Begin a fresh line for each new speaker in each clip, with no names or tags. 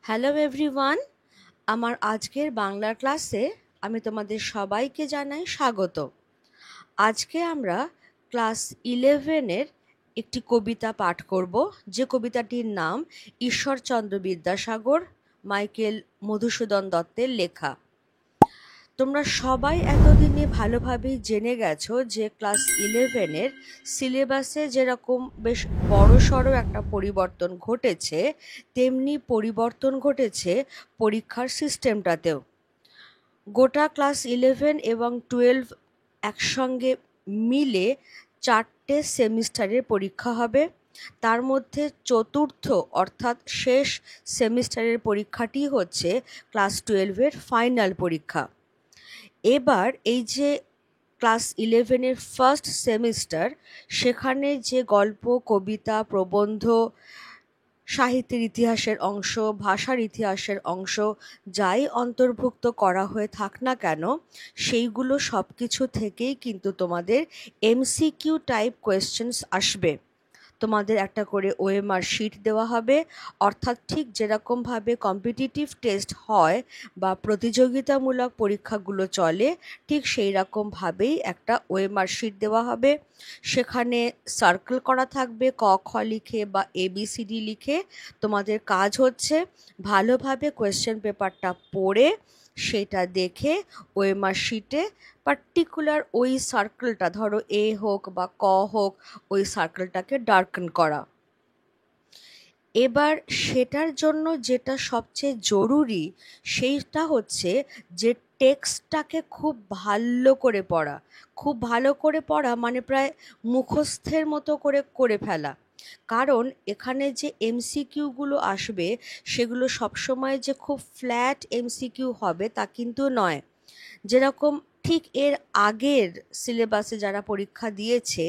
Hello everyone, আমার আজকের বাংলার ক্লাসে আমি তোমাদের সবাইকে জানাই স্বাগত। আজকে আমরা ক্লাস 11-এর একটি কবিতা পাঠ করব, যে কবিতাটির নাম ঈশ্বরচন্দ্র বিদ্যাসাগর, মাইকেল মধুসূদন দত্তের লেখা। তোমরা সবাই এতদিনে ভালোভাবেই জেনে গেছো যে ক্লাস 11-এর সিলেবাসে যেরকম বেশ বড়সড় একটা পরিবর্তন ঘটেছে, তেমনি পরিবর্তন ঘটেছে পরীক্ষার সিস্টেমটাতেও। গোটা ক্লাস 11 এবং 12 একসঙ্গে মিলে 4টে সেমিস্টারের পরীক্ষা হবে। তার মধ্যে চতুর্থ অর্থাৎ শেষ সেমিস্টারের পরীক্ষাটি হচ্ছে ক্লাস 12-এর ফাইনাল পরীক্ষা। এবার এই যে ক্লাস 11-এর ফার্স্ট সেমিস্টার, সেখানে যে গল্প, কবিতা, প্রবন্ধ, সাহিত্যের ইতিহাসের অংশ, ভাষার ইতিহাসের অংশ যাই অন্তর্ভুক্ত করা হয়ে থাক না কেন, সেইগুলো সব কিছু থেকেই কিন্তু তোমাদের এমসিকিউ টাইপ কোয়েশ্চেন্স আসবে। তোমাদের একটা করে ওএমআর শিট দেওয়া হবে, অর্থাৎ ঠিক যেরকমভাবে কম্পিটিটিভ টেস্ট হয় বা প্রতিযোগিতামূলক পরীক্ষাগুলো চলে, ঠিক সেই রকমভাবেই একটা ওএমআর শিট দেওয়া হবে। সেখানে সার্কেল করা থাকবে ক খ লিখে বা এবিসিডি লিখে। তোমাদের কাজ হচ্ছে ভালোভাবে কোয়েশ্চেন পেপারটা পড়ে সেটা দেখে ওএমআর শিটে পার্টিকুলার ওই সার্কেলটা, ধরো এ হোক বা ক হোক, ওই সার্কেলটাকে ডার্কেন করা। এবার সেটার জন্য যেটা সবচেয়ে জরুরি সেইটা হচ্ছে যে টেক্সটটাকে খুব ভালো করে পড়া। খুব ভালো করে পড়া মানে প্রায় মুখস্থের মতো করে করে ফেলা। কারণ এখানে যে এমসিকিউগুলো আসবে সেগুলো সবসময় যে খুব ফ্ল্যাট এমসিকিউ হবে তা কিন্তু নয়। যেরকম ঠিক এর আগের সিলেবাসে যারা পরীক্ষা দিয়েছে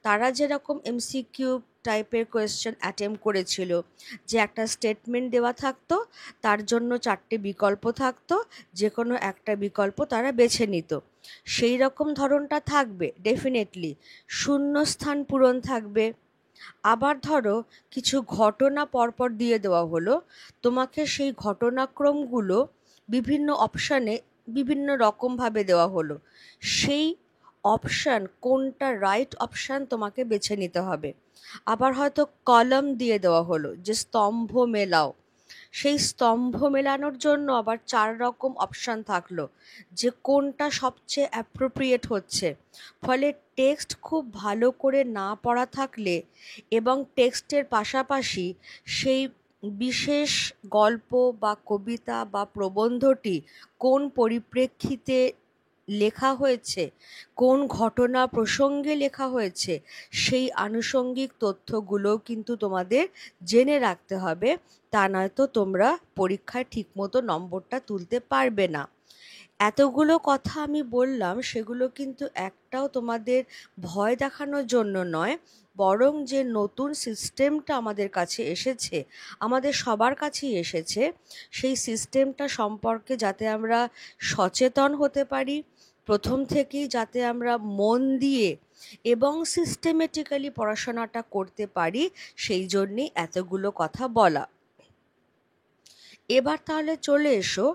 তারা যেরকম এমসিকিউ টাইপের কোয়েশ্চেন অ্যাটেম্প করেছিল, যে একটা স্টেটমেন্ট দেওয়া থাকতো, তার জন্য 4টে বিকল্প থাকতো, যে কোনো একটা বিকল্প তারা বেছে নিত, সেই রকম ধরনটা থাকবে ডেফিনেটলি। শূন্যস্থান পূরণ থাকবে। আবার ধরো কিছু ঘটনা পরপর দিয়ে দেওয়া হলো, তোমাকে সেই ঘটনাক্রমগুলো বিভিন্ন অপশানে বিভিন্ন রকমভাবে দেওয়া হলো, সেই অপশান কোনটা রাইট অপশান তোমাকে বেছে নিতে হবে। আবার হয়তো কলাম দিয়ে দেওয়া হলো যে স্তম্ভ মেলাও, সেই স্তম্ভ মেলানোর জন্য আবার 4 রকম অপশান থাকলো যে কোনটা সবচেয়ে অ্যাপ্রোপ্রিয়েট হচ্ছে। ফলে টেক্সট খুব ভালো করে না পড়া থাকলে এবং টেক্সটের পাশাপাশি সেই বিশেষ গল্প বা কবিতা বা প্রবন্ধটি কোন পরিপ্রেক্ষিতে লেখা হয়েছে, কোন ঘটনা প্রসঙ্গে লেখা হয়েছে, সেই আনুষঙ্গিক তথ্যগুলোও কিন্তু তোমাদের জেনে রাখতে হবে। তা নয়তো তোমরা পরীক্ষায় ঠিকমতো নম্বরটা তুলতে পারবে না। এতগুলো কথা আমি বললাম, সেগুলো কিন্তু একটাও তোমাদের ভয় দেখানোর জন্য নয়, বরং যে নতুন সিস্টেমটা আমাদের কাছে এসেছে, আমাদের সবার কাছেই এসেছে, সেই সিস্টেমটা সম্পর্কে যাতে আমরা সচেতন হতে পারি, প্রথম থেকেই যাতে আমরা মন দিয়ে এবং সিস্টেমেটিক্যালি পড়াশোনাটা করতে পারি, সেই জন্যেই এতগুলো কথা বলা। এবার তাহলে চলে এসো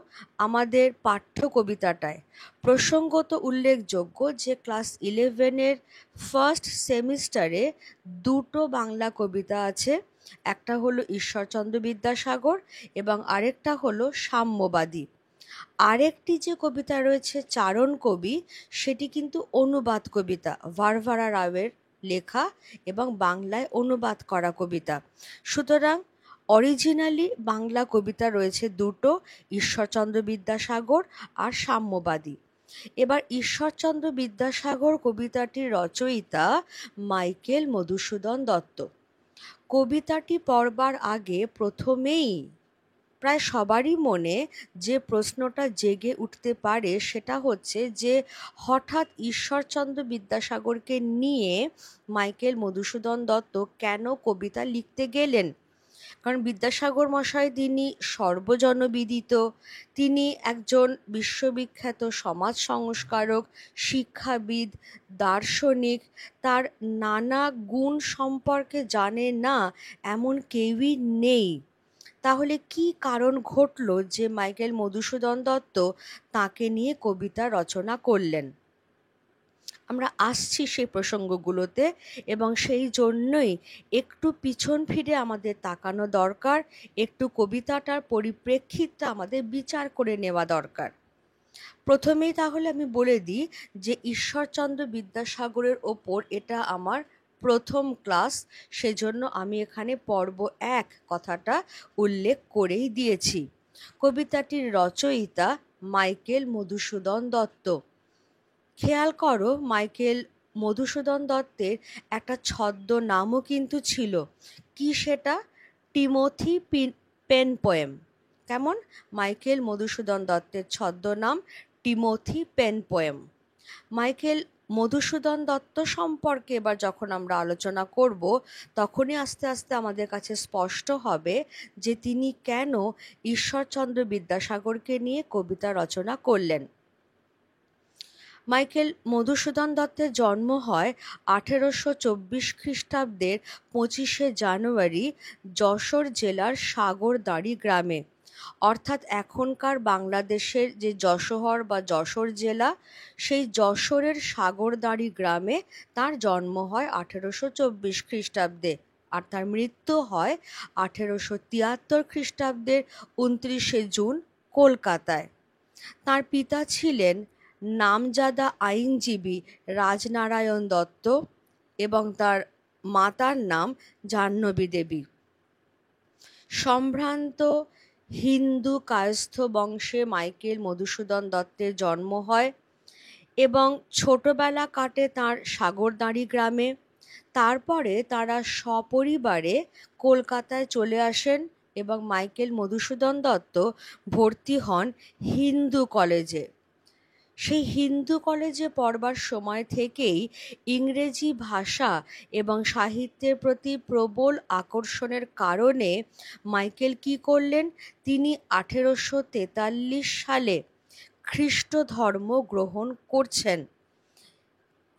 আমাদের পাঠ্য কবিতাটায়। প্রসঙ্গত উল্লেখযোগ্য যে ক্লাস 11-এর ফার্স্ট সেমিস্টারে 2টো বাংলা কবিতা আছে। একটা হলো ঈশ্বরচন্দ্র বিদ্যাসাগর এবং আরেকটা হলো সাম্যবাদী। আরেকটি যে কবিতা রয়েছে চারণ কবি, সেটি কিন্তু অনুবাদ কবিতা, ভারভারা রাওয়ের লেখা এবং বাংলায় অনুবাদ করা কবিতা। সুতরাং অরিজিনালি বাংলা কবিতা রয়েছে 2টো, ঈশ্বরচন্দ্র বিদ্যাসাগর আর সাম্যবাদী। এবার ঈশ্বরচন্দ্র বিদ্যাসাগর কবিতাটির রচয়িতা মাইকেল মধুসূদন দত্ত। কবিতাটি পড়বার আগে প্রথমেই প্রায় সবারই মনে যে প্রশ্নটা জেগে উঠতে পারে সেটা হচ্ছে যে হঠাৎ ঈশ্বরচন্দ্র বিদ্যাসাগরকে নিয়ে মাইকেল মধুসূদন দত্ত কেন কবিতা লিখতে গেলেন। কারণ বিদ্যাসাগর মশাই তিনি সর্বজনবিদিত, তিনি একজন বিশ্ববিখ্যাত সমাজ সংস্কারক, শিক্ষাবিদ, দার্শনিক। তার নানা গুণ সম্পর্কে জানে না এমন কেউই নেই। তাহলে কি কারণ ঘটলো যে মাইকেল মধুসূদন দত্ত তাকে নিয়ে কবিতা রচনা করলেন? আমরা আসছি সেই প্রসঙ্গগুলোতে, এবং সেই জন্যই একটু পিছন ফিরে আমাদের তাকানো দরকার, একটু কবিতাটার পরিপ্রেক্ষিতটা আমাদের বিচার করে নেওয়া দরকার। প্রথমেই তাহলে আমি বলে দিই যে ঈশ্বরচন্দ্র বিদ্যাসাগরের ওপর এটা আমার প্রথম ক্লাস, সেজন্য আমি এখানে পর্ব 1 কথাটা উল্লেখ করেই দিয়েছি। কবিতাটির রচয়িতা মাইকেল মধুসূদন দত্ত। খেয়াল করো, মাইকেল মধুসূদন দত্তের একটা ছদ্মনামও কিন্তু ছিল। কি সেটা? Timothy Penpoem. কেমন? মাইকেল মধুসূদন দত্তের ছদ্মনাম Timothy Penpoem. Michael Madhusudan Dutt সম্পর্কে এবার যখন আমরা আলোচনা করব, তখনই আস্তে আস্তে আমাদের কাছে স্পষ্ট হবে যে তিনি কেন ঈশ্বরচন্দ্র বিদ্যাসাগরকে নিয়ে কবিতা রচনা করলেন। মাইকেল মধুসূদন দত্তের জন্ম হয় 1824 খ্রিস্টাব্দের 25শে জানুয়ারি যশোর জেলার সাগরদাঁড়ি গ্রামে, অর্থাৎ এখনকার বাংলাদেশের যে যশোহর বা যশোর জেলা, সেই যশোরের সাগরদাঁড়ি গ্রামে তার জন্ম হয় 1824 খ্রিস্টাব্দে, আর তার মৃত্যু হয় 1873 খ্রিস্টাব্দের 29শে জুন কলকাতায়। তার পিতা ছিলেন নামজাদা আইনজীবী রাজনারায়ণ দত্ত এবং তার মাতার নাম জাহ্নবী দেবী। সম্ভ্রান্ত হিন্দু কায়স্থ বংশে মাইকেল মধুসূদন দত্তের জন্ম হয় এবং ছোটবেলা কাটে তাঁর সাগরদাঁড়ি গ্রামে। তারপরে তারা সপরিবারে কলকাতায় চলে আসেন এবং মাইকেল মধুসূদন দত্ত ভর্তি হন হিন্দু কলেজে। সেই হিন্দু কলেজে পড়বার সময় থেকেই ইংরেজি ভাষা এবং সাহিত্যের প্রতি প্রবল আকর্ষণের কারণে মাইকেল কী করলেন? তিনি 1843 সালে খ্রিস্ট ধর্ম গ্রহণ করছেন,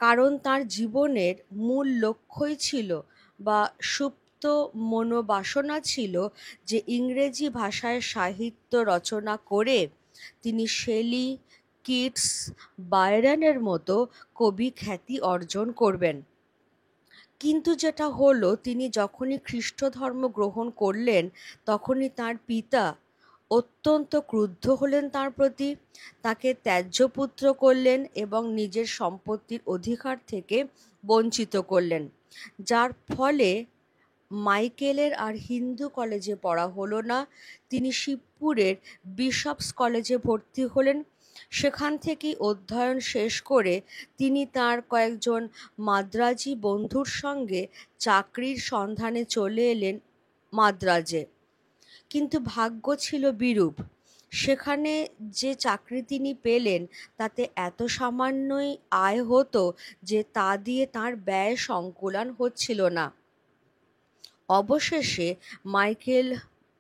কারণ তার জীবনের মূল লক্ষ্যই ছিল বা সুপ্ত মনোবাসনা ছিল যে ইংরেজি ভাষায় সাহিত্য রচনা করে তিনি শেলি, কিটস, বায়রনের মতো কবি খ্যাতি অর্জন করবেন। কিন্তু যেটা হলো, তিনি যখনই খ্রিস্ট ধর্ম গ্রহণ করলেন তখনই তার পিতা অত্যন্ত ক্রুদ্ধ হলেন তার প্রতি, তাকে ত্যায্যপুত্র করলেন এবং নিজের সম্পত্তির অধিকার থেকে বঞ্চিত করলেন, যার ফলে মাইকেলের আর হিন্দু কলেজে পড়া হলো না। তিনি শিবপুরের বিশপস কলেজে ভর্তি হলেন। সেখান থেকেই অধ্যয়ন শেষ করে তিনি তার কয়েকজন মাদ্রাজি বন্ধুর সঙ্গে চাকরির সন্ধানে চলে এলেন মাদ্রাজে। কিন্তু ভাগ্য ছিল বিরূপ। সেখানে যে চাকরি তিনি পেলেন তাতে এত সামান্যই আয় হতো যে তা দিয়ে তার ব্যয় সংকুলান হচ্ছিল না। অবশেষে মাইকেল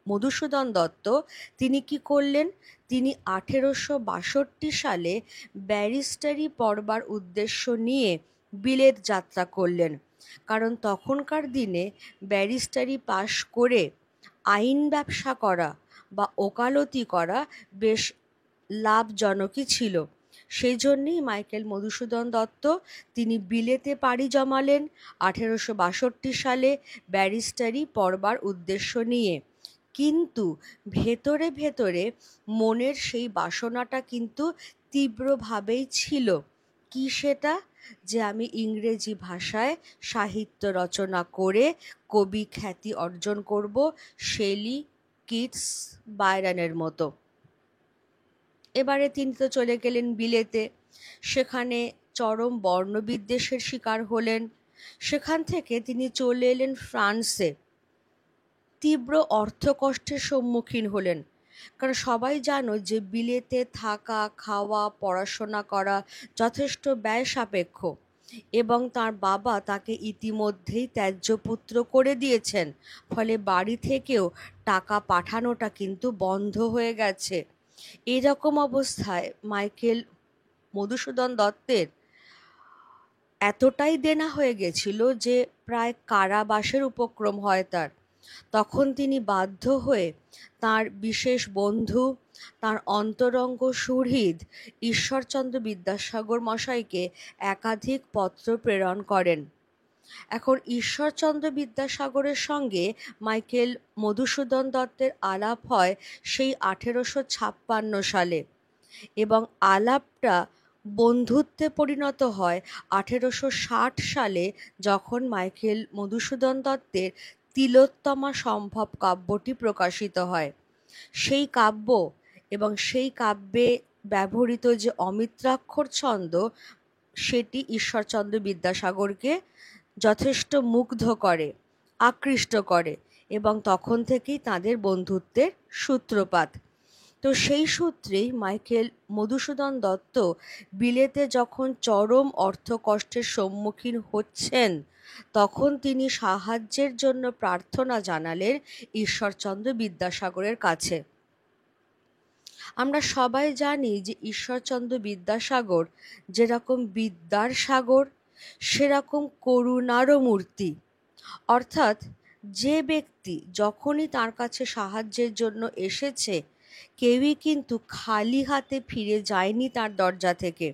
মধুসূদন দত্ত তিনি কি করলেন? তিনি 1862 সালে ব্যারিস্টারি পড়বার উদ্দেশ্য নিয়ে বিলেত যাত্রা করলেন, কারণ তখনকার দিনে ব্যারিস্টারি পাশ করে আইন ব্যবসা করা বা ওকালতি করা বেশ লাভজনকই ছিল। সেই জন্যেই মাইকেল মধুসূদন দত্ত তিনি বিলেতে পাড়ি জমালেন 1862 সালে ব্যারিস্টারি পড়বার উদ্দেশ্য নিয়ে। কিন্তু ভেতরে ভেতরে মনের সেই বাসনাটা কিন্তু তীব্রভাবেই ছিল। কি সেটা? যে আমি ইংরেজি ভাষায় সাহিত্য রচনা করে কবি খ্যাতি অর্জন করব, শেলি, কিটস, বায়রনের মতো। এবারে তিনি তো চলে গেলেন বিলেতে, সেখানে চরম বর্ণবিদ্বেষের শিকার হলেন। সেখান থেকে তিনি চলে এলেন ফ্রান্সে, তীব্র অর্থকষ্টের সম্মুখীন হলেন, কারণ সবাই জানো যে বিলেতে থাকা, খাওয়া, পড়াশোনা করা যথেষ্ট ব্যয় সাপেক্ষ, এবং তার বাবা তাকে ইতিমধ্যেই ত্যায্যপুত্র করে দিয়েছেন, ফলে বাড়ি থেকেও টাকা পাঠানোটা কিন্তু বন্ধ হয়ে গেছে। এরকম অবস্থায় মাইকেল মধুসূদন দত্তের এতটাই দেনা হয়ে গেছিল যে প্রায় কারাবাসের উপক্রম হয় তার। তখন তিনি বাধ্য হয়ে তাঁর বিশেষ বন্ধু, তাঁর অন্তরঙ্গ সুহৃদ ঈশ্বরচন্দ্র বিদ্যাসাগর মশাইকে একাধিক পত্র প্রেরণ করেন। এখন ঈশ্বরচন্দ্র বিদ্যাসাগরের সঙ্গে মাইকেল মধুসূদন দত্তের আলাপ হয় সেই 1856 সালে, এবং আলাপটা বন্ধুত্বে পরিণত হয় 1860 সালে, যখন মাইকেল মধুসূদন দত্তের তিলোত্তমা সম্ভব কাব্যটি প্রকাশিত হয়। সেই কাব্য এবং সেই কাব্যে ব্যবহৃত যে অমিত্রাক্ষর ছন্দ, সেটি ঈশ্বরচন্দ্র বিদ্যাসাগরকে যথেষ্ট মুগ্ধ করে, আকৃষ্ট করে, এবং তখন থেকেই তাঁদের বন্ধুত্বের সূত্রপাত। তো সেই সূত্রেই মাইকেল মধুসূদন দত্ত বিলেতে যখন চরম অর্থকষ্টের সম্মুখীন হচ্ছেন, তখন তিনি সাহায্যের জন্য প্রার্থনা জানালেন ঈশ্বরচন্দ্র বিদ্যাসাগরের কাছে। আমরা সবাই জানি যে ঈশ্বরচন্দ্র বিদ্যাসাগর যেরকম বিদ্যার সাগর, সেরকম করুণারও মূর্তি। অর্থাৎ যে ব্যক্তি যখনই তার কাছে সাহায্যের জন্য এসেছে, কেউই কিন্তু খালি হাতে ফিরে যায়নি তার দরজা থেকে।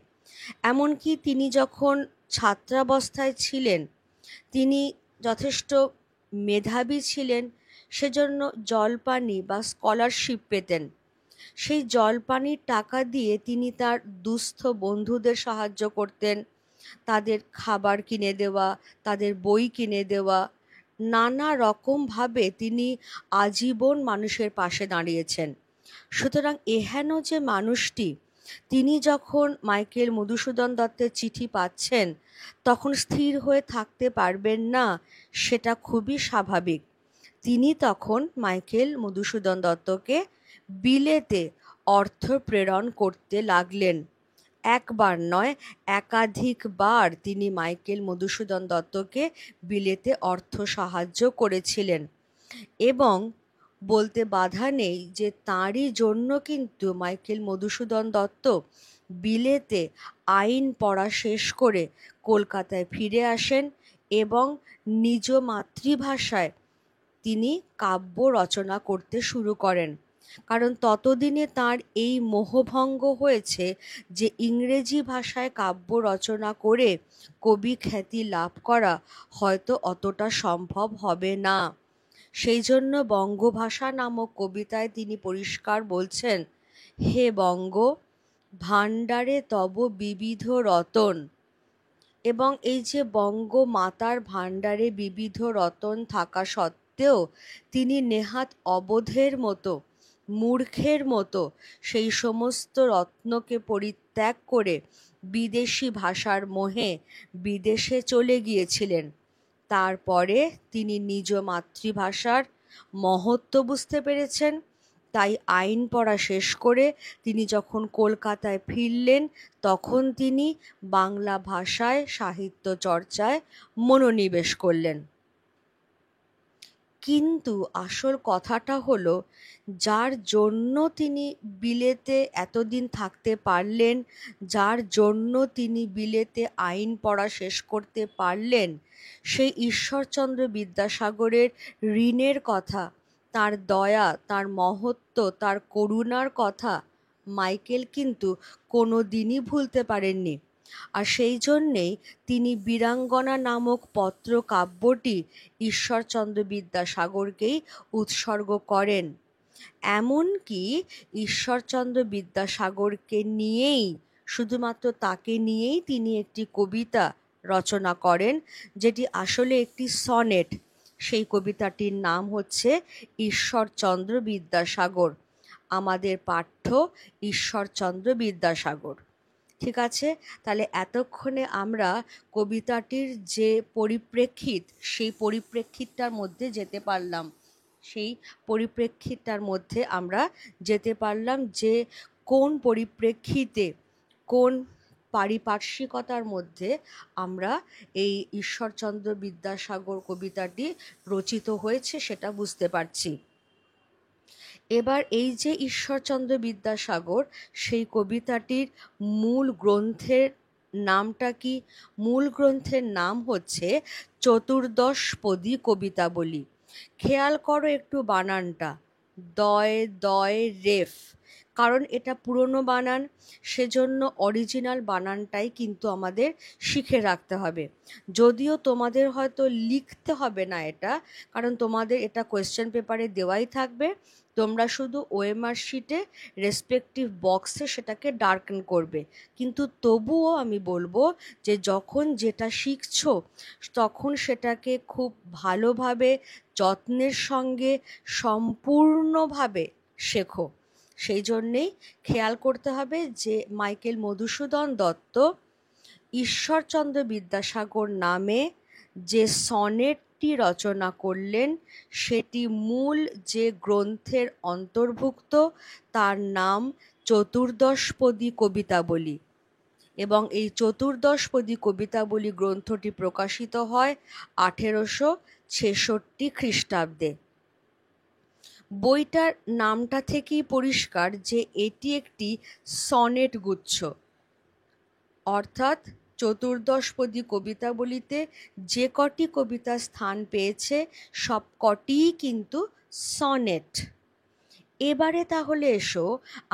এমনকি তিনি যখন ছাত্রাবস্থায় ছিলেন, তিনি যথেষ্ট মেধাবী ছিলেন, সেজন্য জলপানি বা স্কলারশিপ পেতেন। সেই জলপানির টাকা দিয়ে তিনি তার দুস্থ বন্ধুদের সাহায্য করতেন, তাদের খাবার কিনে দেওয়া, তাদের বই কিনে দেওয়া, নানা রকমভাবে তিনি আজীবন মানুষের পাশে দাঁড়িয়েছেন। সুতরাং এহেন যে মানুষটি, তিনি যখন মাইকেল মধুসূদন দত্তের চিঠি পাচ্ছেন, তখন স্থির হয়ে থাকতে পারবেন না, সেটা খুবই স্বাভাবিক। তিনি তখন মাইকেল মধুসূদন দত্তকে বিলেতে অর্থ প্রেরণ করতে লাগলেন। একবার নয়, একাধিকবার তিনি মাইকেল মধুসূদন দত্তকে বিলেতে অর্থ সাহায্য করেছিলেন। এবং বলতে বাধা নেই যে তাঁরই জন্য কিন্তু মাইকেল মধুসূদন দত্ত বিলেতে আইন পড়া শেষ করে কলকাতায় ফিরে আসেন এবং নিজ মাতৃভাষায় তিনি কাব্য রচনা করতে শুরু করেন। কারণ ততদিনে তার এই মোহভঙ্গ হয়েছে যে ইংরেজি ভাষায় কাব্য রচনা করে কবি খ্যাতি লাভ করা হয়তো অতটা সম্ভব হবে না। সেই জন্য বঙ্গভাষা নামক কবিতায় তিনি পরিষ্কার বলছেন, হে বঙ্গ, ভাণ্ডারে তব বিবিধ রতন। এবং এই যে বঙ্গমাতার ভাণ্ডারে বিবিধ রতন থাকা সত্ত্বেও তিনি নেহাত অবোধের মতো, মূর্খের মতো সেই সমস্ত রত্নকে পরিত্যাগ করে বিদেশি ভাষার মোহে বিদেশে চলে গিয়েছিলেন। তারপরে তিনি নিজ মাতৃভাষার মহত্ব বুঝতে পেরেছেন। তাই আইন পড়া শেষ করে তিনি যখন কলকাতায় ফিরলেন, তখন তিনি বাংলা ভাষায় সাহিত্য চর্চায় মনোনিবেশ করলেন। কিন্তু আসল কথাটা হলো, যার জন্য তিনি বিলেতে এতদিন থাকতে পারলেন, যার জন্য তিনি বিলেতে আইন পড়া শেষ করতে পারলেন, সেই ঈশ্বরচন্দ্র বিদ্যাসাগরের ঋণের কথা, তার দয়া, তার মহত্ব, তার করুণার কথা মাইকেল কিন্তু কোনো দিনই ভুলতে পারেননি। আর সেই জন্যেই তিনি বীরাঙ্গনা নামক পত্র কাব্যটি ঈশ্বরচন্দ্র বিদ্যাসাগরকেই উৎসর্গ করেন। এমনকি ঈশ্বরচন্দ্র বিদ্যাসাগরকে নিয়েই, শুধুমাত্র তাকে নিয়েই তিনি একটি কবিতা রচনা করেন, যেটি আসলে একটি সনেট। সেই কবিতাটির নাম হচ্ছে ঈশ্বরচন্দ্র বিদ্যাসাগর। আমাদের পাঠ্য ঈশ্বরচন্দ্র বিদ্যাসাগর। ঠিক আছে, তাহলে এতক্ষণে আমরা কবিতাটির যে পরিপ্রেক্ষিত, সেই পরিপ্রেক্ষিতটার মধ্যে যেতে পারলাম। আমরা যেতে পারলাম যে কোন পরিপ্রেক্ষিতে, কোন পারিপার্শ্বিকতার মধ্যে আমরা এই ঈশ্বরচন্দ্র বিদ্যাসাগর কবিতাটি রচিত হয়েছে সেটা বুঝতে পারছি। এবার এই যে ঈশ্বরচন্দ্র বিদ্যাসাগর, সেই কবিতাটির মূল গ্রন্থের নামটা কি? মূল গ্রন্থের নাম হচ্ছে চতুর্দশপদী কবিতাবলী। খেয়াল করো একটু বানানটা, দয় দয় রেফ, কারণ এটা পুরনো বানান, সেজন্য অরিজিনাল বানানটাই কিন্তু আমাদের শিখে রাখতে হবে। যদিও তোমাদের হয়তো লিখতে হবে না এটা, কারণ তোমাদের এটা কোয়েশ্চেন পেপারে দেওয়াই থাকবে, তোমরা শুধু ওএমআর শিটে রেসপেক্টিভ বক্সে সেটাকে ডার্কেন করবে। কিন্তু তবুও আমি বলবো যে যখন যেটা শিখছো তখন সেটাকে খুব ভালোভাবে যত্নের সঙ্গে সম্পূর্ণভাবে শেখো। সেই জন্যেই খেয়াল করতে হবে যে মাইকেল মধুসূদন দত্ত ঈশ্বরচন্দ্র বিদ্যাসাগর নামে যে সনেটটি রচনা করলেন সেটি মূল যে গ্রন্থের অন্তর্ভুক্ত তার নাম চতুর্দশপদী কবিতাবলী, এবং এই চতুর্দশপদী কবিতাবলী গ্রন্থটি প্রকাশিত হয় 1866 খ্রিস্টাব্দে। বইটার নামটা থেকেই পরিষ্কার যে এটি একটি সনেট গুচ্ছ, অর্থাৎ চতুর্দশপদী কবিতাবলীতে যে কটি কবিতা স্থান পেয়েছে সব কটিই কিন্তু সনেট। এবারে তাহলে এসো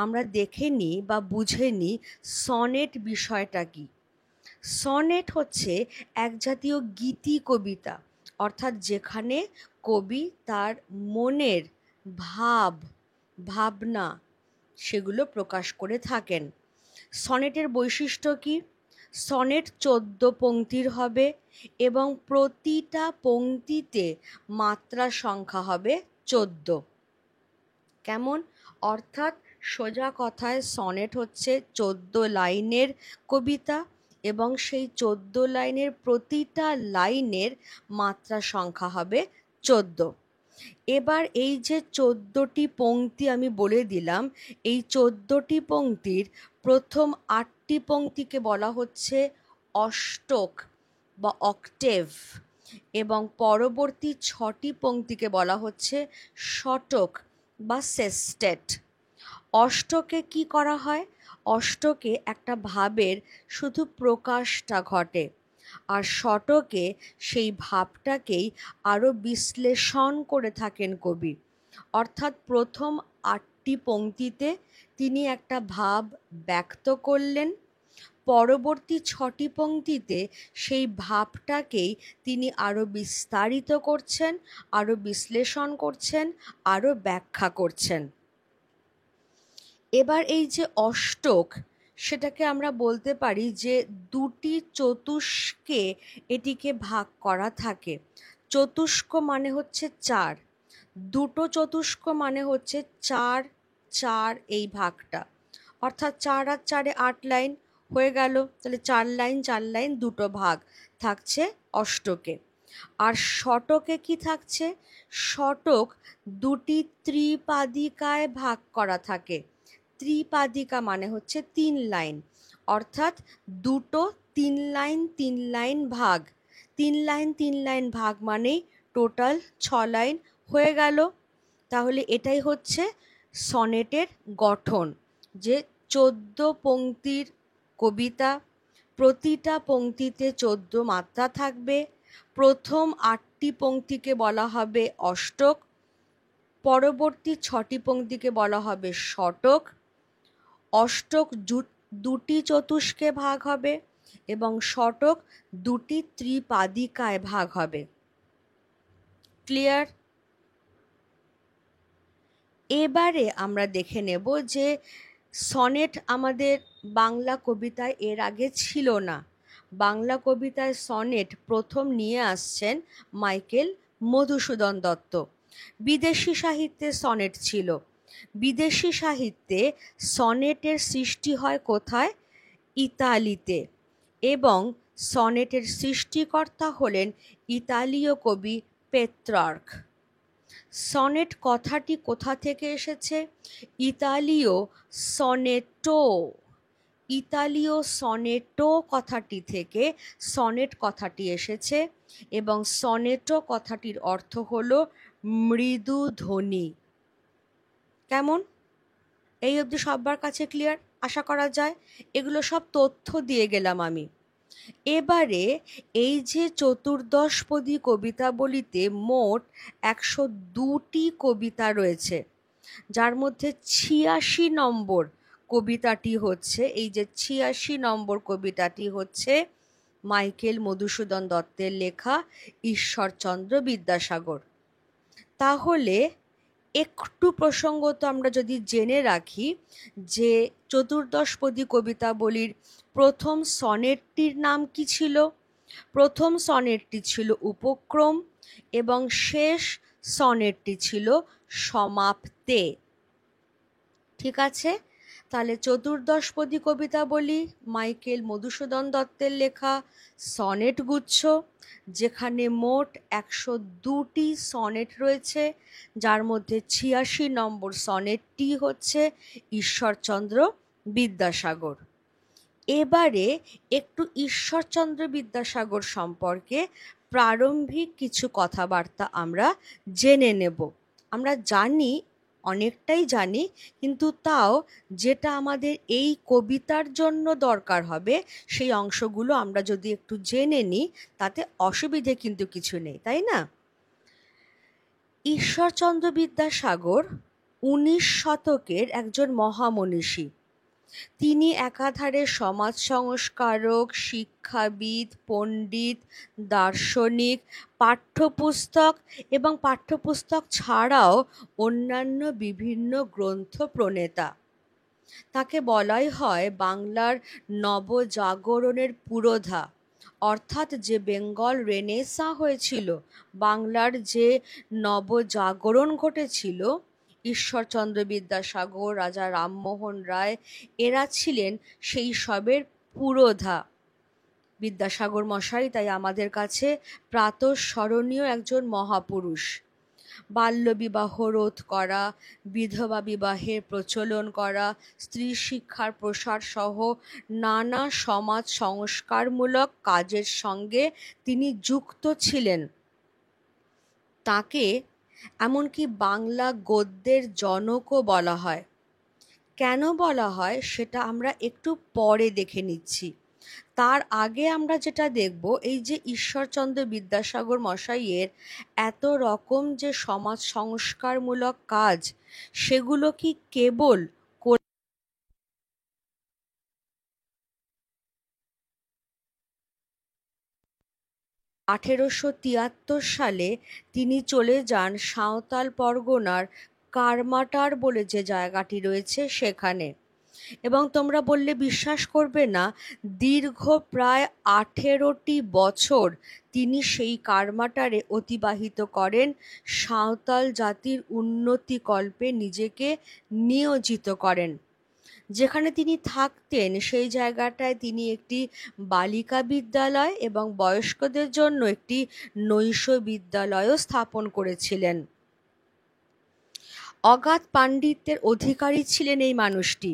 আমরা দেখে নিই বা বুঝে নিই সনেট বিষয়টা কি। সনেট হচ্ছে এক জাতীয় গীতি কবিতা, অর্থাৎ যেখানে কবি তার মনের ভাব ভাবনা সেগুলো প্রকাশ করে থাকেন। সনেটের বৈশিষ্ট্য কি? সনেট 14 পংক্তির হবে এবং প্রতিটা পংক্তিতে মাত্রা সংখ্যা হবে 14। কেমন? অর্থাৎ সোজা কথায় সনেট হচ্ছে 14 লাইনের কবিতা এবং সেই 14 লাইনের প্রতিটা লাইনের মাত্রা সংখ্যা হবে 14। এবার এই যে 14টি পংক্তি আমি বলে দিলাম, এই 14টি পংক্তির প্রথম 8টি পংক্তিকে বলা হচ্ছে অষ্টক বা অক্টেভ, এবং পরবর্তী 6টি পংক্তিকে বলা হচ্ছে শতক বা সেস্টেট। অষ্টকে কি করা হয়? অষ্টকে একটা ভাবের শুধু প্রকাশটা ঘটে, আর শতকে সেই ভাবটাকেই আরও বিশ্লেষণ করে থাকেন কবি। অর্থাৎ প্রথম 8টি পংক্তিতে তিনি একটা ভাব ব্যক্ত করলেন, পরবর্তী 6টি পংক্তিতে সেই ভাবটাকেই তিনি আরও বিস্তারিত করছেন, আরও বিশ্লেষণ করছেন, আরও ব্যাখ্যা করছেন। এবার এই যে অষ্টক, সেটাকে আমরা বলতে পারি যে দুটি চতুষ্কে এটিকে ভাগ করা থাকে। চতুষ্ক মানে হচ্ছে 4, দুটো চতুষ্ক মানে হচ্ছে 4 4, এই ভাগটা, অর্থাৎ 4 আর 4-এ 8 লাইন হয়ে গেল, তাহলে 4 লাইন 4 লাইন দুটো ভাগ থাকছে অষ্টকে। আর শতকে কি থাকছে? শতক দুটি ত্রিপাদিকায় ভাগ করা থাকে। ত্রিপাদিকা মানে হচ্ছে 3 লাইন, অর্থাৎ দুটো 3 লাইন 3 লাইন ভাগ। 3 লাইন 3 লাইন ভাগ মানেই টোটাল 6 লাইন হয়ে গেল। তাহলে এটাই হচ্ছে সনেটের গঠন, যে 14 পংক্তির কবিতা, প্রতিটা পংক্তিতে 14 মাত্রা থাকবে, প্রথম 8টি পংক্তিকে বলা হবে অষ্টক, পরবর্তী 6টি পংক্তিকে বলা হবে শতক, অষ্টক দুটি চতুষ্কে ভাগ হবে এবং শতক দুটি ত্রিপাদিকায় ভাগ হবে। ক্লিয়ার? এবারে আমরা দেখে নেব যে সনেট আমাদের বাংলা কবিতায় এর আগে ছিল না। বাংলা কবিতায় সনেট প্রথম নিয়ে আসছেন মাইকেল মধুসূদন দত্ত। বিদেশি সাহিত্যে সনেট ছিল। বিদেশি সাহিত্যে সনেটের সৃষ্টি হয় কোথায়? ইতালিতে, এবং সনেটের সৃষ্টিকর্তা হলেন ইতালীয় কবি পেত্রার্ক। সনেট কথাটি কোথা থেকে এসেছে? ইতালীয় সনেটো, ইতালীয় সনেটো কথাটি থেকে সনেট কথাটি এসেছে, এবং সনেটো কথাটির অর্থ হলো মৃদু ধ্বনি। কেমন? এই অবধি সবার কাছে ক্লিয়ার আশা করা যায়? এগুলো সব তথ্য দিয়ে গেলাম আমি। এবারে এই যে চতুর্দশপদী কবিতাবলিতে মোট ১০২টি কবিতা রয়েছে, যার মধ্যে ৮৬ নম্বর কবিতাটি হচ্ছে, এই যে ৮৬ নম্বর কবিতাটি হচ্ছে মাইকেল মধুসূদন দত্তের লেখা ঈশ্বরচন্দ্র বিদ্যাসাগর। তাহলে একটু প্রসঙ্গত আমরা যদি জেনে রাখি যে চতুর্দশপদী কবিতাবলির প্রথম সনেটটির নাম কি ছিল? প্রথম সনেটটি ছিল উপক্রম এবং শেষ সনেটটি ছিল সমাপ্তে। ঠিক আছে, তাহলে চতুর্দশপদী কবিতাবলি মাইকেল মধুসূদন দত্তের লেখা সনেট গুচ্ছ, যেখানে মোট ১০২টি সনেট রয়েছে, যার মধ্যে ৮৬ নম্বর সনেটটি হচ্ছে ঈশ্বরচন্দ্র বিদ্যাসাগর। এবারে একটু ঈশ্বরচন্দ্র বিদ্যাসাগর সম্পর্কে প্রারম্ভিক কিছু কথাবার্তা আমরা জেনে নেব। আমরা জানি, অনেকটাই জানি, কিন্তু তাও যেটা আমাদের এই কবিতার জন্য দরকার হবে সেই অংশগুলো আমরা যদি একটু জেনে নিই তাতে অসুবিধে কিন্তু কিছু নেই, তাই না? ঈশ্বরচন্দ্র বিদ্যাসাগর ১৯ শতকের একজন মহামনীষী। তিনি একাধারে সমাজ সংস্কারক, শিক্ষাবিদ, পণ্ডিত, দার্শনিক, পাঠ্যপুস্তক এবং পাঠ্যপুস্তক ছাড়াও অন্যান্য বিভিন্ন গ্রন্থ প্রণেতা। তাকে বলাই হয় বাংলার নবজাগরণের পুরোধা, অর্থাৎ যে বেঙ্গল রেনেসাঁ হয়েছিল, বাংলার যে নবজাগরণ ঘটেছিল, ঈশ্বরচন্দ্র বিদ্যাসাগর, রাজা রামমোহন রায়, এরা ছিলেন সেই সবের পুরোধা। বিদ্যাসাগর মশাই তাই আমাদের কাছে প্রাতঃস্মরণীয় একজন মহাপুরুষ। বাল্যবিবাহ রোধ করা, বিধবা বিবাহের প্রচলন করা, স্ত্রী শিক্ষার প্রসার সহ নানা সমাজ সংস্কারমূলক কাজের সঙ্গে তিনি যুক্ত ছিলেন। তাকে এমনকি বাংলা গদ্যের জনকও বলা হয়। কেন বলা হয় সেটা আমরা একটু পরে দেখে নিচ্ছি। তার আগে আমরা যেটা দেখব, এই যে ঈশ্বরচন্দ্র বিদ্যাসাগর মশাইয়ের এত রকম যে সমাজ সংস্কারমূলক কাজ, সেগুলো কি কেবল ১৮৭৩ সালে তিনি চলে যান সাঁওতাল পরগনার কারমাটার বলে যে জায়গাটি রয়েছে সেখানে, এবং তোমরা বললে বিশ্বাস করবে না, দীর্ঘ প্রায় ১৮টি বছর তিনি সেই কারমাটারে অতিবাহিত করেন সাঁওতাল জাতির উন্নতিকল্পে নিজেকে নিয়োজিত করেন। যেখানে তিনি থাকতেন সেই জায়গাটায় তিনি একটি বালিকা বিদ্যালয় এবং বয়স্কদের জন্য একটি নৈশ বিদ্যালয়ও স্থাপন করেছিলেন। অগাধ পাণ্ডিত্যের অধিকারী ছিলেন এই মানুষটি।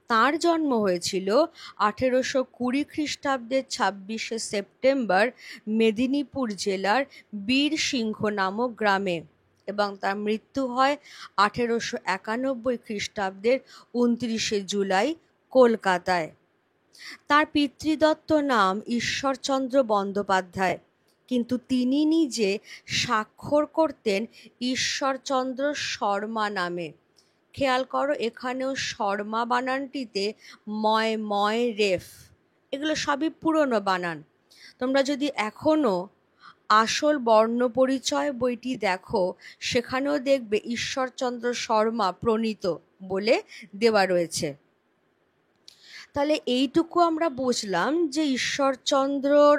তাঁর জন্ম হয়েছিল ১৮২০ খ্রিস্টাব্দের ২৬শে সেপ্টেম্বর মেদিনীপুর জেলার বীরসিংহ নামক গ্রামে, এবং তার মৃত্যু হয় ১৮৯১ খ্রিস্টাব্দের ২৯শে জুলাই কলকাতায়। তার পিতৃদত্ত নাম ঈশ্বরচন্দ্র বন্দ্যোপাধ্যায়, কিন্তু তিনি নিজে স্বাক্ষর করতেন ঈশ্বরচন্দ্র শর্মা নামে। খেয়াল করো, এখানেও শর্মা বানানটিতে ময় ময় রেফ, এগুলো সবই পুরনো বানান। তোমরা যদি এখনও আসল বর্ণপরিচয় বইটি দেখো, সেখানেও দেখবে ঈশ্বরচন্দ্র শর্মা প্রণীত বলে দেওয়া রয়েছে। তাহলে এইটুকু আমরা বুঝলাম যে ঈশ্বরচন্দ্রর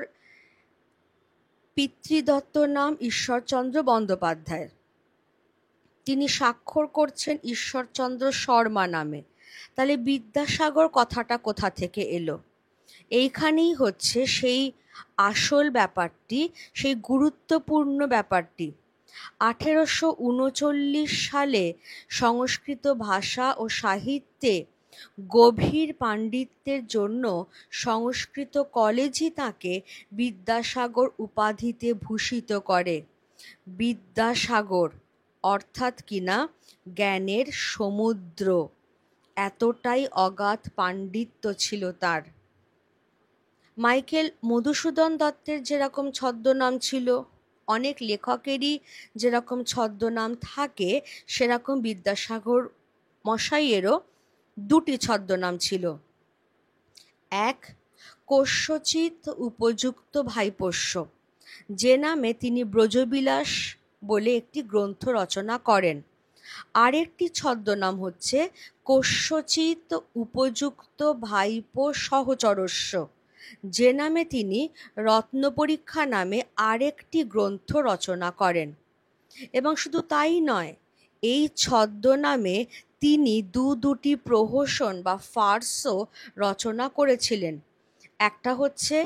পিতৃদত্ত নাম ঈশ্বরচন্দ্র বন্দ্যোপাধ্যায়, তিনি স্বাক্ষর করছেন ঈশ্বরচন্দ্র শর্মা নামে। তাহলে বিদ্যাসাগর কথাটা কোথা থেকে এলো? এইখানেই হচ্ছে সেই আসল ব্যাপারটি, সেই গুরুত্বপূর্ণ ব্যাপারটি। ১৮৩৯ সালে সংস্কৃত ভাষা ও সাহিত্যে গভীর পাণ্ডিত্যের জন্য সংস্কৃত কলেজই তাঁকে বিদ্যাসাগর উপাধিতে ভূষিত করে। বিদ্যাসাগর অর্থাৎ কিনা জ্ঞানের সমুদ্র, এতটাই অগাধ পাণ্ডিত্য ছিল তার। মাইকেল মধুসূদন দত্তের যেরকম ছদ্মনাম ছিল, অনেক লেখকেরই যেরকম ছদ্মনাম থাকে, সেরকম বিদ্যাসাগর মশাইয়েরও দুটি ছদ্মনাম ছিল। এক, কস্যচিৎ উপযুক্ত ভাইপোষ্য, যে নামে তিনি ব্রজবিলাস বলে একটি গ্রন্থ রচনা করেন। আরেকটি ছদ্মনাম হচ্ছে কস্যচিৎ উপযুক্ত ভাইপো সহচরস্য, যে নামে তিনি রত্নপরীক্ষা নামে আরেকটি গ্রন্থ রচনা করেন। এবং শুধু তাই নয়, এই ছদ্মনামে তিনি দুটি প্রহসন বা ফার্সও রচনা করেছিলেন। একটা হচ্ছে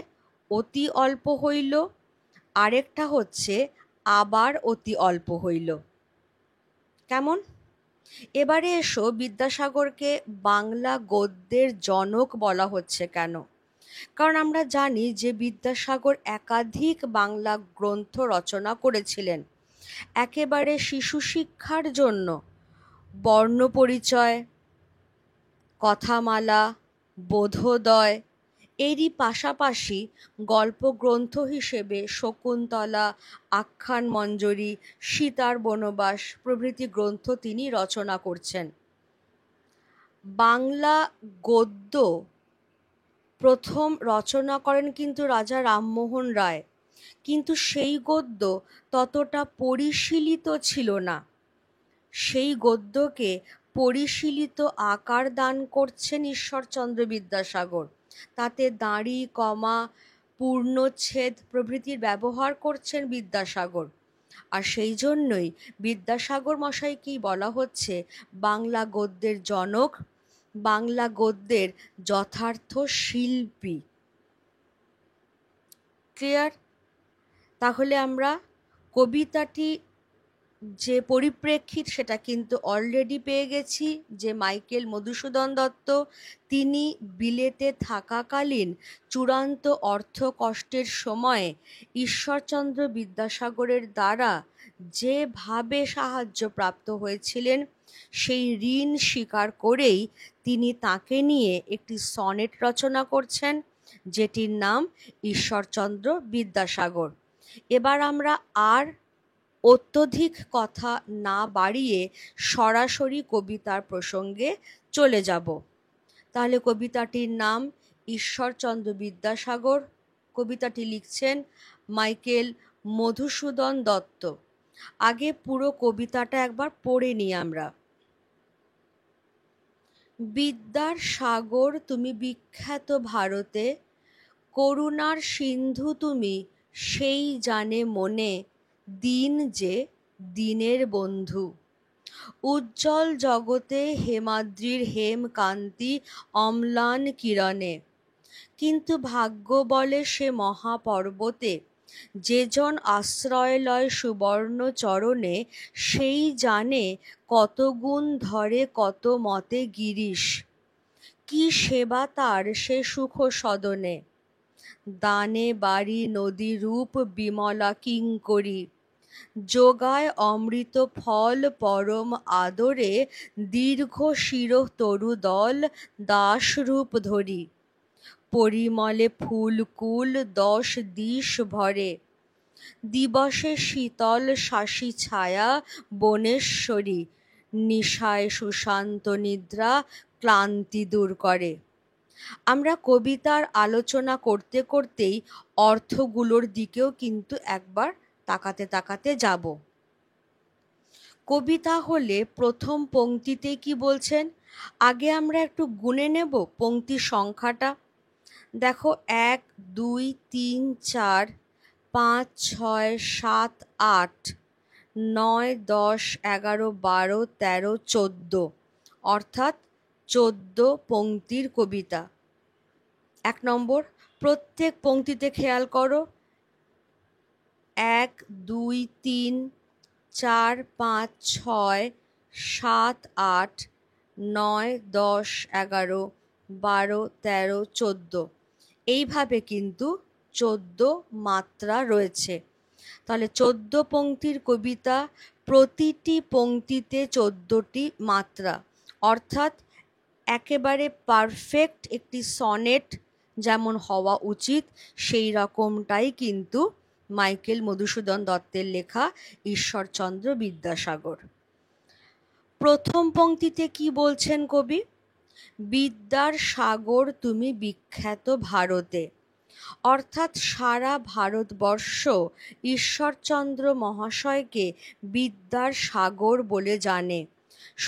অতি অল্প হইল, আরেকটা হচ্ছে আবার অতি অল্প হইল। কেমন? এবারে এসো বিদ্যাসাগরকে বাংলা গদ্যের জনক বলা হচ্ছে কেন? কারণ আমরা জানি যে বিদ্যাসাগর একাধিক বাংলা গ্রন্থ রচনা করেছিলেন। একেবারে শিশু শিক্ষার জন্য বর্ণপরিচয়, কথামালা, বোধোদয়, এরই পাশাপাশি গল্পগ্রন্থ হিসেবে শকুন্তলা, আখ্যানমঞ্জরি, সীতার বনবাস প্রভৃতি গ্রন্থ তিনি রচনা করছেন। বাংলা গদ্য প্রথম রচনা করেন কিন্তু রাজা রামমোহন রায়, কিন্তু সেই গদ্য ততটা পরিশীলিত ছিল না। সেই গদ্যকে পরিশীলিত আকার দান করছেন ঈশ্বরচন্দ্র বিদ্যাসাগর। তাতে দাঁড়ি, কমা, পূর্ণচ্ছেদ প্রভৃতির ব্যবহার করছেন বিদ্যাসাগর। আর সেই জন্যই বিদ্যাসাগর মশাইকেই বলা হচ্ছে বাংলা গদ্যের জনক, বাংলা গদ্যের যথার্থ শিল্পী। ক্লিয়ার? তাহলে আমরা কবিতাটি যে পরিপ্রেক্ষিত সেটা কিন্তু অলরেডি পেয়ে গেছি, যে মাইকেল মধুসূদন দত্ত তিনি বিলেতে থাকাকালীন চূড়ান্ত অর্থ কষ্টের সময়ে ঈশ্বরচন্দ্র বিদ্যাসাগরের দ্বারা যেভাবে সাহায্য প্রাপ্ত হয়েছিলেন, সেই ঋণ স্বীকার করেই তিনি তাকে নিয়ে একটি সনেট রচনা করছেন, যেটির নাম ঈশ্বরচন্দ্র বিদ্যাসাগর। এবার আমরা আর অত্যধিক কথা না বাড়িয়ে সরাসরি কবিতার প্রসঙ্গে চলে যাব। তাহলে কবিতাটির নাম ঈশ্বরচন্দ্র বিদ্যাসাগর। কবিতাটি লিখছেন মাইকেল মধুসূদন দত্ত। আগে পুরো কবিতাটা একবার পড়ে নিই আমরা। বিদ্যার সাগর তুমি বিখ্যাত ভারতে, করুণার সিন্ধু তুমি সেই জানে মনে, দিন যে দিনের বন্ধু। উজ্জ্বল জগতে হেমাদ্রির হেম কান্তি অম্লান কিরণে, কিন্তু ভাগ্য বলে সে মহাপর্বতে, যেজন আশ্রয় লয় সুবর্ণ চরণে, সেই জানে কত গুণ ধরে কত মতে গিরিশ। কি সেবা তার সে সুখ সদনে, দানে বাড়ি নদী রূপ বিমলা কিঙ্করী, যোগায় অমৃত ফল পরম আদরে, দীর্ঘ শিরঃ তরু দল দাসরূপ ধরি, পরিমলে ফুলকুল 10 দিশ ভরে, দিবসে শীতল শাসী ছায়া বনেশ্বরী, নিশায় সুশান্ত নিদ্রা ক্লান্তি দূর করে। আমরা কবিতার আলোচনা করতে করতেই অর্থগুলোর দিকেও কিন্তু একবার তাকাতে তাকাতে যাব। কবিতা হলে প্রথম পংক্তিতে কি বলছেন, আগে আমরা একটু গুনে নেব পংক্তির সংখ্যাটা। দেখো 1 2 3 4 5 6 7 8 9 10 11 12 13 14, অর্থাৎ 14 পংক্তির কবিতা। 1 নম্বর, প্রত্যেক পংক্তিতে খেয়াল করো 1 2 3 4 5 6 7 8 9 10 11 12 13 14, এইভাবে কিন্তু 14 মাত্রা রয়েছে। তাহলে 14 পংক্তির কবিতা, প্রতিটি পংক্তিতে 14টি মাত্রা, অর্থাৎ একেবারে পারফেক্ট একটি সনেট, যেমন হওয়া উচিত সেই রকমটাই কিন্তু মাইকেল মধুসূদন দত্তের লেখা ঈশ্বরচন্দ্র বিদ্যাসাগর। প্রথম পংক্তিতে কি বলছেন কবি? বিদ্যার সাগর তুমি বিখ্যাত ভারতে। অর্থাৎ সারা ভারতবর্ষ ঈশ্বরচন্দ্র মহাশয়কে বিদ্যার সাগর বলে জানে।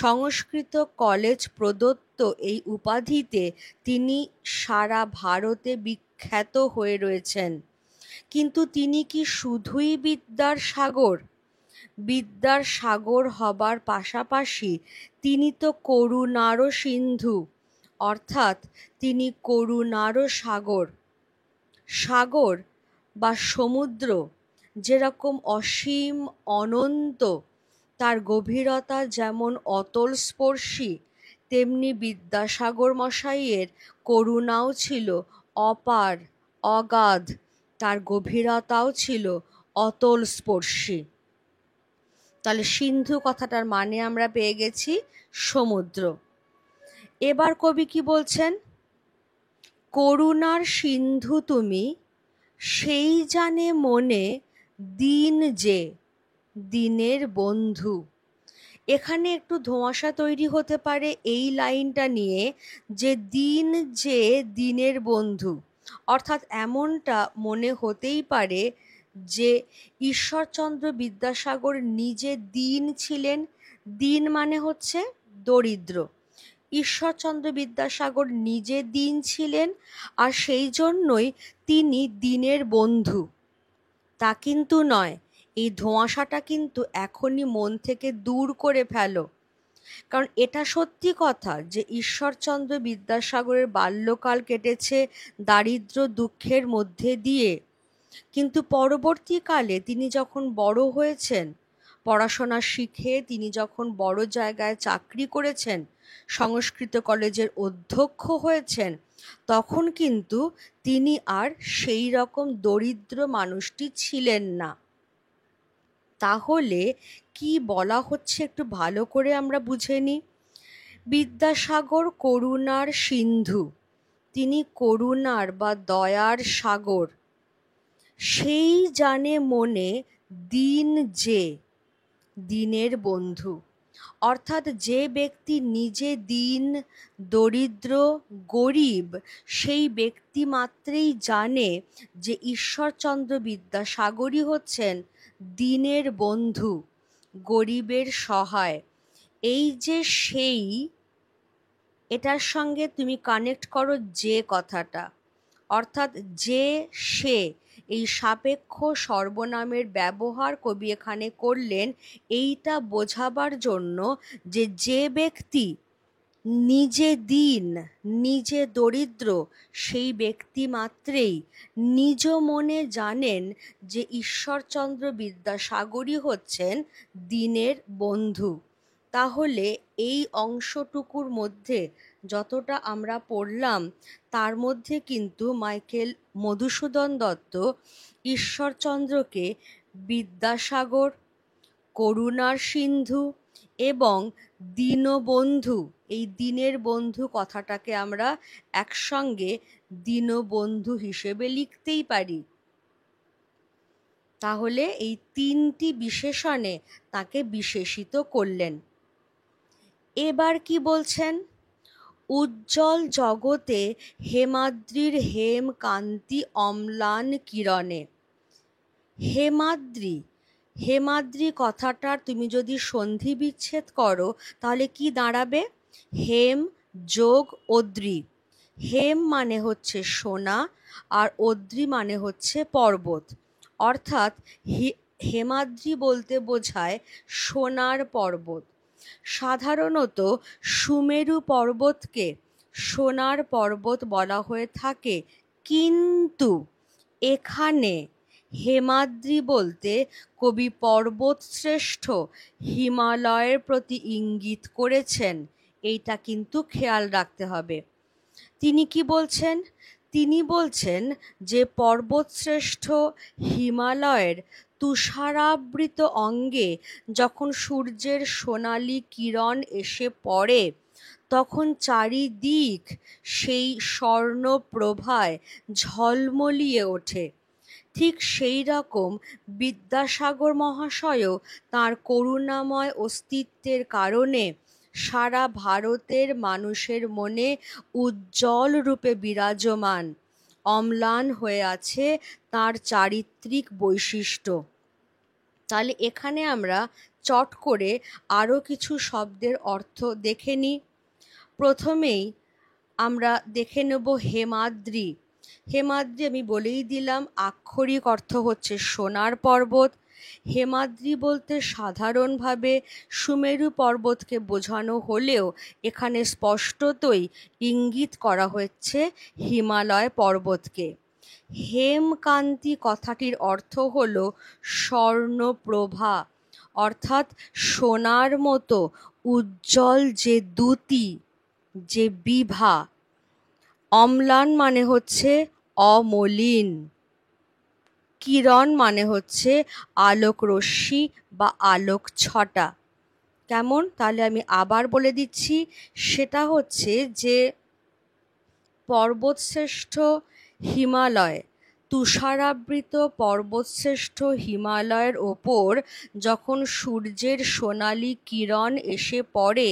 সংস্কৃত কলেজ প্রদত্ত এই উপাধিতে তিনি সারা ভারতে বিখ্যাত হয়ে রয়েছেন। কিন্তু তিনি কি শুধুই বিদ্যার সাগর? বিদ্যার সাগর হবার পাশাপাশি তিনি তো করুণারও সিন্ধু, অর্থাৎ তিনি করুণারও সাগর। সাগর বা সমুদ্র যেরকম অসীম অনন্ত, তার গভীরতা যেমন অতলস্পর্শী, তেমনি বিদ্যাসাগর মশাইয়ের করুণাও ছিল অপার অগাধ, তার গভীরতাও ছিল অতলস্পর্শী। তাহলে সিন্ধু কথাটার মানে আমরা পেয়ে গেছি সমুদ্র। এবার কবি কি বলছেন? করুণার সিন্ধু তুমি, সেই জানে মনে দিন যে দিনের বন্ধু। এখানে একটু ধোঁয়াশা তৈরি হতে পারে এই লাইনটা নিয়ে, যে দিন যে দিনের বন্ধু, অর্থাৎ এমনটা মনে হতেই পারে যে ঈশ্বরচন্দ্র বিদ্যাসাগর নিজে দীন ছিলেন। দীন মানে হচ্ছে দরিদ্র। ঈশ্বরচন্দ্র বিদ্যাসাগর নিজে দীন ছিলেন, আর সেই জন্যই তিনি দীনের বন্ধু। তা কিন্তু নয়। এই ধোঁয়াশাটা কিন্তু এখনই মন থেকে দূর করে ফেলো। কারণ এটা সত্যি কথা যে ঈশ্বরচন্দ্র বিদ্যাসাগরের বাল্যকাল কেটেছে দারিদ্র দুঃখের মধ্যে দিয়ে, কিন্তু পরবর্তীকালে তিনি যখন বড় হয়েছেন, পড়াশোনা শিখে তিনি যখন বড় জায়গায় চাকরি করেছেন, সংস্কৃত কলেজের অধ্যক্ষ হয়েছেন, তখন কিন্তু তিনি আর সেই রকম দরিদ্র মানুষটি ছিলেন না। তাহলে কি বলা হচ্ছে একটু ভালো করে আমরা বুঝে নিই। বিদ্যাসাগর করুণার সিন্ধু, তিনি করুণার বা দয়ার সাগর। সেই জানে মনে দিন যে দিনের বন্ধু, অর্থাৎ যে ব্যক্তি নিজে দীন, দরিদ্র, গরিব, সেই ব্যক্তি মাত্রেই জানে যে ঈশ্বরচন্দ্র বিদ্যাসাগরই হচ্ছেন দীনের বন্ধু, গরিবের সহায়। এই যে সেই, এটার সঙ্গে তুমি কানেক্ট করো যে কথাটা, অর্থাৎ যে সে, এই সাপেক্ষ সর্বনামের ব্যবহার কবি এখানে করলেন এইটা বোঝাবার জন্য যে যে ব্যক্তি নিজে দীন, নিজে দরিদ্র, সেই ব্যক্তি মাত্রেই নিজ মনে জানেন যে ঈশ্বরচন্দ্র বিদ্যাসাগরই হচ্ছেন দীনের বন্ধু। তাহলে এই অংশটুকুর মধ্যে যতটা আমরা পড়লাম, তার মধ্যে কিন্তু মাইকেল মধুসূদন দত্ত ঈশ্বরচন্দ্রকে বিদ্যাসাগর, করুণার সিন্ধু এবং দীনবন্ধু, এই দীনের বন্ধু কথাটাকে আমরা একসঙ্গে দীনবন্ধু হিসেবে লিখতেই পারি। তাহলে এই তিনটি বিশেষণে তাকে বিশেষিত করলেন। এবার কি বলছেন? উজ্জ্বল জগতে হেমাদ্রির হেম কান্তি অম্লান কিরণে। হেমাদ্রি, হেমাদ্রি কথাটার তুমি যদি সন্ধি বিচ্ছেদ করো তাহলে কি দাঁড়াবে? হেম যোগ অদ্রি। হেম মানে হচ্ছে সোনা, আর অদ্রি মানে হচ্ছে পর্বত। অর্থাৎ হেমাদ্রি বলতে বোঝায় সোনার পর্বত। সাধারণত সুমেরু পর্বতকে সোনার পর্বত বলা হয়ে থাকে, কিন্তু এখানে হেমাদ্রি বলতে কবি পর্বতশ্রেষ্ঠ হিমালয়ের প্রতি ইঙ্গিত করেছেন। এইটা কিন্তু খেয়াল রাখতে হবে। তিনি কি বলছেন? তিনি বলছেন যে পর্বতশ্রেষ্ঠ হিমালয়ের তুষারাবৃত অঙ্গে যখন সূর্যের সোনালি কিরণ এসে পড়ে, তখন চারিদিক সেই স্বর্ণপ্রভায় ঝলমলিয়ে ওঠে। ঠিক সেই রকম বিদ্যাসাগর মহাশয়ও তাঁর করুণাময় অস্তিত্বের কারণে সারা ভারতের মানুষের মনে উজ্জ্বল রূপে বিরাজমান, অম্লান হয়ে আছে তাঁর চারিত্রিক বৈশিষ্ট্য। তাহলে এখানে আমরা চট করে আরও কিছু শব্দের অর্থ দেখে নিই। প্রথমেই আমরা দেখে নেব হেমাদ্রি। হেমাদ্রি আমি বলেই দিলাম, আক্ষরিক অর্থ হচ্ছে সোনার পর্বত। হেমাদ্রি বলতে সাধারণভাবে সুমেরু পর্বতকে বোঝানো হলেও এখানে স্পষ্টতই ইঙ্গিত করা হচ্ছে হিমালয় পর্বতকে। হেমকান্তি কথাটির অর্থ হল স্বর্ণপ্রভা, অর্থাৎ সোনার মতো উজ্জ্বল যে দ্যুতি, যে বিভা। অম্লান মানে হচ্ছে অমলিন। কিরণ মানে হচ্ছে আলোক রশ্মি বা আলোক ছটা। কেমন? তাহলে আমি আবার বলে দিচ্ছি, সেটা হচ্ছে যে পর্বতশ্রেষ্ঠ হিমালয়, তুষারাবৃত পর্বতশ্রেষ্ঠ হিমালয়ের ওপর যখন সূর্যের সোনালি কিরণ এসে পড়ে,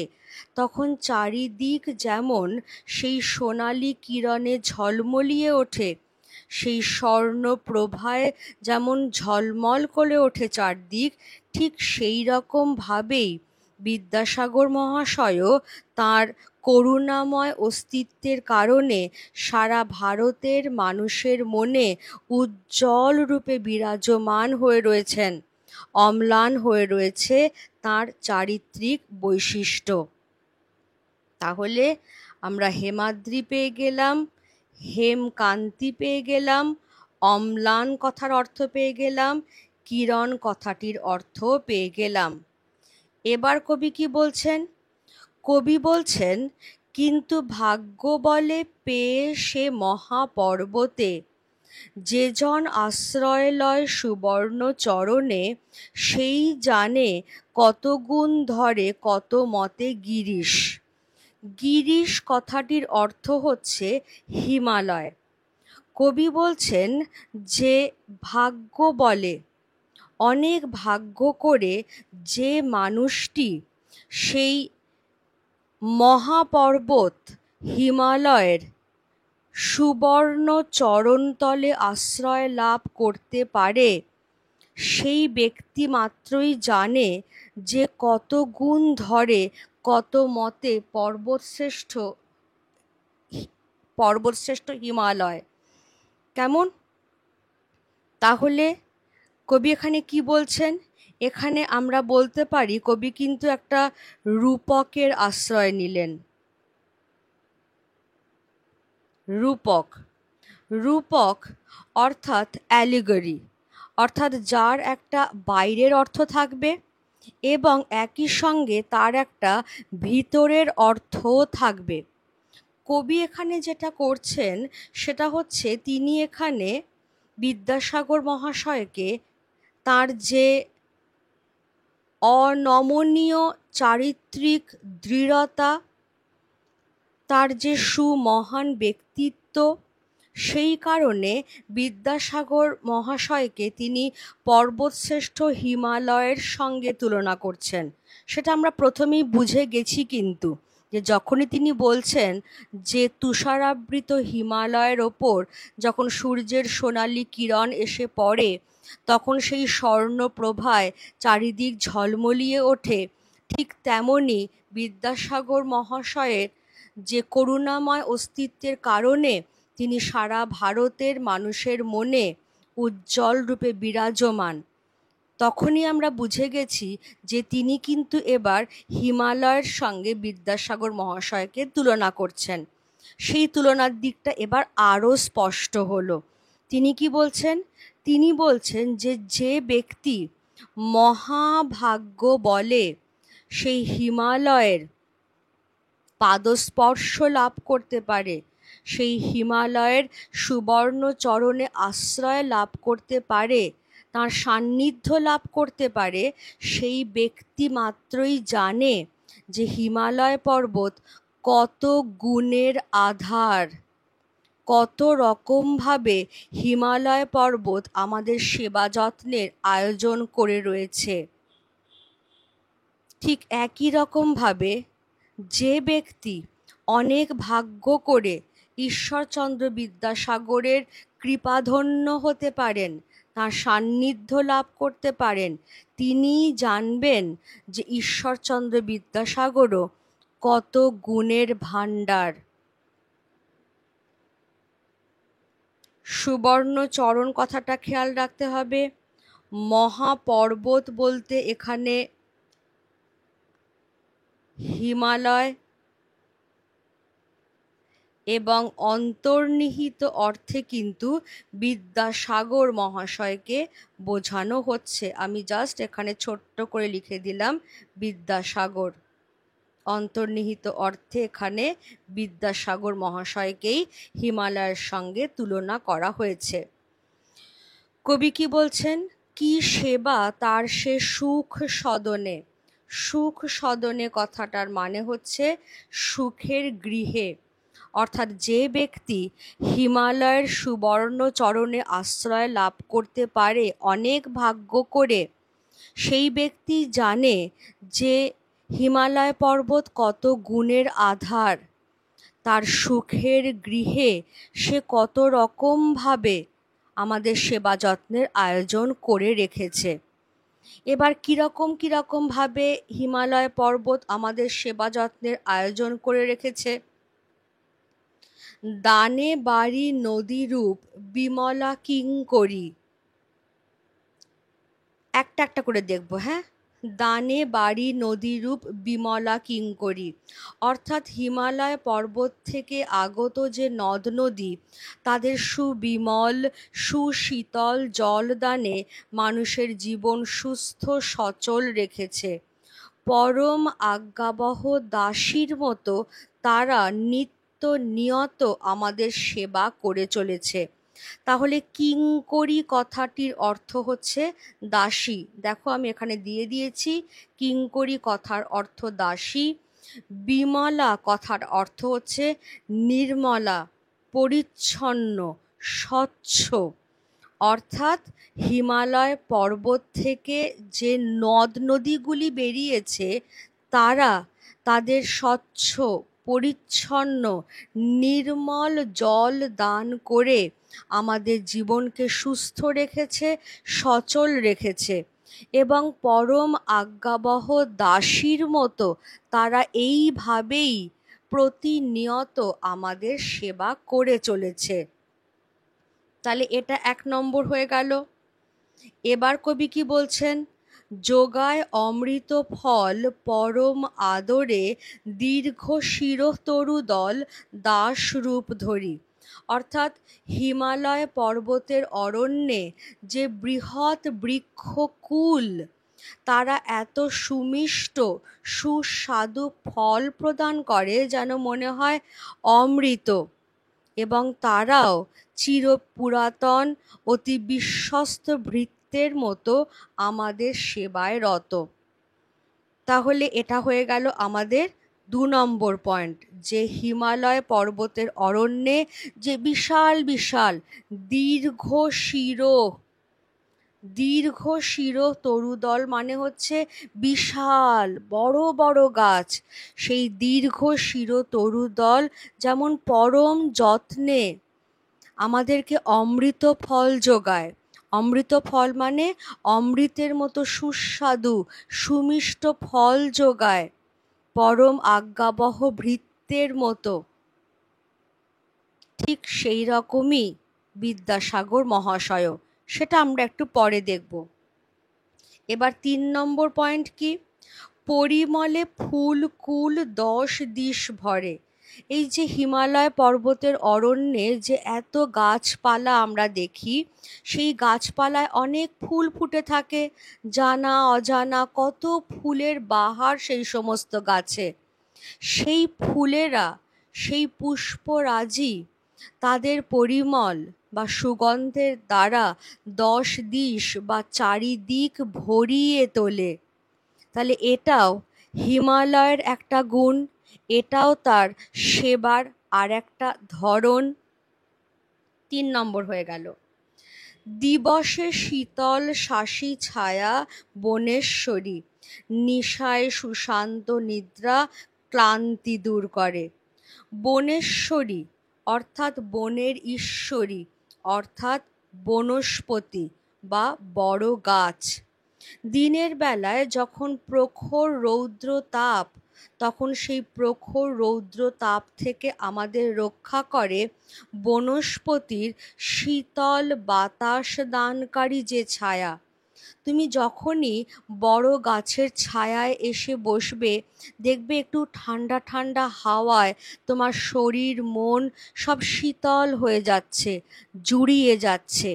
তখন চারিদিক যেমন সেই সোনালি কিরণে ঝলমলিয়ে ওঠে, সেই স্বর্ণপ্রভায় যেমন ঝলমল করে ওঠে চারদিক, ঠিক সেই রকমভাবেই বিদ্যাসাগর মহাশয়ও তাঁর করুণাময় অস্তিত্বের কারণে সারা ভারতের মানুষের মনে উজ্জ্বল রূপে বিরাজমান হয়ে রয়েছেন, অম্লান হয়ে রয়েছে তাঁর চারিত্রিক বৈশিষ্ট্য। তাহলে আমরা হেমাদ্রি পেয়ে গেলাম, হেমকান্তি পেয়ে গেলাম, অম্লান কথার অর্থ পেয়ে গেলাম, কিরণ কথাটির অর্থ পেয়ে গেলাম। এবার কবি কি বলছেন? কবি বলছেন, কিন্তু ভাগ্য বলে পেয়ে সে মহাপর্বতে, যে জন আশ্রয় লয় সুবর্ণ চরণে, সেই জানে কত গুণ ধরে কত মতে গিরিশ। গিরিশ কথাটির অর্থ হচ্ছে হিমালয়। কবি বলছেন যে ভাগ্য বলে, অনেক ভাগ্য করে যে মানুষটি সেই মহাপর্বত হিমালয়ের সুবর্ণ চরণতলে আশ্রয় লাভ করতে পারে, সেই ব্যক্তি মাত্রই জানে যে কত গুণ ধরে কত মতে পর্বতশ্রেষ্ঠ হিমালয়। কেমন? তাহলে কবি এখানে কি বলছেন? এখানে আমরা বলতে পারি কবি কিন্তু একটা রূপকের আশ্রয় নিলেন। রূপক, রূপক অর্থাৎ অ্যালিগরি, অর্থাৎ যার একটা বাইরের অর্থ থাকবে এবং একই সঙ্গে তার একটা ভিতরের অর্থও থাকবে। কবি এখানে যেটা করছেন সেটা হচ্ছে তিনি এখানে বিদ্যাসাগর মহাশয়কে তার যে অনমনীয় চারিত্রিক দৃঢ়তা, তার যে সুমহান ব্যক্তিত্ব, সেই কারণে বিদ্যাসাগর মহাশয়কে তিনি পর্বতশ্রেষ্ঠ হিমালয়ের সঙ্গে তুলনা করছেন। সেটা আমরা প্রথমেই বুঝে গেছি, কিন্তু যে যখনই তিনি বলছেন যে তুষারাবৃত হিমালয়ের ওপর যখন সূর্যের সোনালি কিরণ এসে পড়ে, তখন সেই স্বর্ণপ্রভায় চারিদিক ঝলমলিয়ে ওঠে, ঠিক তেমনি বিদ্যাসাগর মহাশয়ের যে করুণাময় অস্তিত্বের কারণে তিনি সারা ভারতের মানুষের মনে উজ্জ্বল রূপে বিরাজমান। তখনই আমরা বুঝে গেছি যে তিনি কিন্তু এবার হিমালয়ের সঙ্গে বিদ্যাসাগর মহাশয়কে তুলনা করছেন। সেই তুলনার দিকটা এবার আরও স্পষ্ট হলো। তিনি কি বলছেন? তিনি বলছেন যে যে ব্যক্তি মহাভাগ্য বলে সেই হিমালয়ের পাদস্পর্শ লাভ করতে পারে, সেই হিমালয়ের সুবর্ণ চরণে আশ্রয় লাভ করতে পারে, তার সান্নিধ্য লাভ করতে পারে, সেই ব্যক্তি মাত্রই জানে যে হিমালয় পর্বত কত গুণের আধার, কত রকমভাবে হিমালয় পর্বত আমাদের সেবা যত্নের আয়োজন করে রয়েছে। ঠিক একই রকমভাবে যে ব্যক্তি অনেক ভাগ্য করে ঈশ্বরচন্দ্র বিদ্যাসাগরের কৃপাধন্য হতে পারেন, তাঁর সান্নিধ্য লাভ করতে পারেন, তিনিই জানবেন যে ঈশ্বরচন্দ্র বিদ্যাসাগরও কত গুণের ভাণ্ডার। সুবর্ণচরণ কথাটা খেয়াল রাখতে হবে। মহাপর্বত বলতে এখানে হিমালয় এবং অন্তর্নিহিত অর্থে কিন্তু বিদ্যাসাগর মহাশয়কে বোঝানো হচ্ছে। আমি জাস্ট এখানে ছোট্ট করে লিখে দিলাম বিদ্যাসাগর। অন্তর্নিহিত অর্থে এখানে বিদ্যাসাগর মহাশয়কেই হিমালয়ের সঙ্গে তুলনা করা হয়েছে। কবি কি বলছেন? কি সেবা তার সে সুখ সদনে। সুখ সদনে কথাটার মানে হচ্ছে সুখের গৃহে। অর্থাৎ যে ব্যক্তি হিমালয়ের সুবর্ণ চরণে আশ্রয় লাভ করতে পারে অনেক ভাগ্য করে, সেই ব্যক্তি জানে যে হিমালয় পর্বত কত গুণের আধার, তার সুখের গৃহে সে কত রকমভাবে আমাদের সেবা যত্নের আয়োজন করে রেখেছে। এবার কীরকমভাবে হিমালয় পর্বত আমাদের সেবা যত্নের আয়োজন করে রেখেছে? দানে বাড়ি নদীরূপ বিমলা কিঙ্করী। একটা একটা করে দেখব, হ্যাঁ। দানে বাড়ি নদীরূপ বিমলা কিঙ্করী, অর্থাৎ হিমালয় পর্বত থেকে আগত যে নদ নদী, তাদের সুবিমল সুশীতল জলদানে মানুষের জীবন সুস্থ সচল রেখেছে। পরম আজ্ঞাবহ দাসীর মতো তারা নিত্য নিয়ত আমাদের সেবা করে চলেছে। তাহলে কিঙ্করী কথাটির অর্থ হচ্ছে দাসী। দেখো আমি এখানে দিয়ে দিয়েছি, কিঙ্করী কথার অর্থ দাসী। বিমলা কথার অর্থ হচ্ছে নির্মলা, পরিচ্ছন্ন, স্বচ্ছ। অর্থাৎ হিমালয় পর্বত থেকে যে নদ নদীগুলি বেরিয়েছে, তারা তাদের স্বচ্ছ পরিচ্ছন্ন নির্মল জল দান করে আমাদের জীবনকে সুস্থ রেখেছে, সচল রেখেছে। এবং পরম আজ্ঞাবহ দাসীর মতো তারা এইভাবেই প্রতিনিয়ত আমাদের সেবা করে চলেছে। তাহলে এটা 1 নম্বর হয়ে গেল। এবার কবি কি বলছেন? যোগায় অমৃত ফল পরম আদরে দীর্ঘ শিরতরু দল দাস রূপ ধরি। অর্থাৎ হিমালয় পর্বতের অরণ্যে যে বৃহৎ বৃক্ষকুল, তারা এত সুমিষ্ট সুস্বাদু ফল প্রদান করে যেন মনে হয় অমৃত, এবং তারাও চির পুরাতন অতি বিশ্বস্ত ভৃত্যের মতো আমাদের সেবায় রত। তাহলে এটা হয়ে গেল আমাদের 2 নম্বর পয়েন্ট, যে হিমালয় পর্বতের অরণ্যে যে বিশাল বিশাল দীর্ঘ শির তরুদল মানে হচ্ছে বিশাল বড় বড় গাছ, সেই দীর্ঘ শির তরুদল যেমন পরম যত্নে আমাদেরকে অমৃত ফল যোগায়। অমৃত ফল মানে অমৃতের মতো সুস্বাদু সুমিষ্ট ফল যোগায় পরম আজ্ঞাবহ ভৃত্যের মতো। ঠিক সেই রকমই বিদ্যাসাগর মহাশয়, সেটা আমরা একটু পরে দেখব। এবার 3 নম্বর পয়েন্ট কি? পরিমলে ফুল কুল 10 দিশ ভরে। এই যে হিমালয় পর্বতের অরণ্যে যে এত গাছপালা আমরা দেখি, সেই গাছপালায় অনেক ফুল ফুটে থাকে, জানা অজানা কত ফুলের বাহার সেই সমস্ত গাছে। সেই ফুলেরা, সেই পুষ্পরাজি তাদের পরিমল বা সুগন্ধের দ্বারা 10 দিশ বা চারিদিক ভরিয়ে তোলে। তাহলে এটাও হিমালয়ের একটা গুণ, এটাও তার সেবার আর একটা ধরন। 3 নম্বর হয়ে গেল, দিবসে শীতল শাসী ছায়া বনেশ্বরী, নিশায় সুশান্ত নিদ্রা ক্লান্তি দূর করে। বনেশ্বরী অর্থাৎ বনের ঈশ্বরী, অর্থাৎ বনস্পতি বা বড় গাছ। দিনের বেলায় যখন প্রখর রৌদ্র তাপ, তখন সেই প্রখর রৌদ্র তাপ থেকে আমাদের রক্ষা করে বনস্পতির শীতল বাতাস দানকারী যে ছায়া। তুমি যখনই বড় গাছের ছায়ায় এসে বসবে, দেখবে একটু ঠান্ডা ঠান্ডা হাওয়ায় তোমার শরীর মন সব শীতল হয়ে যাচ্ছে, জুড়িয়ে যাচ্ছে।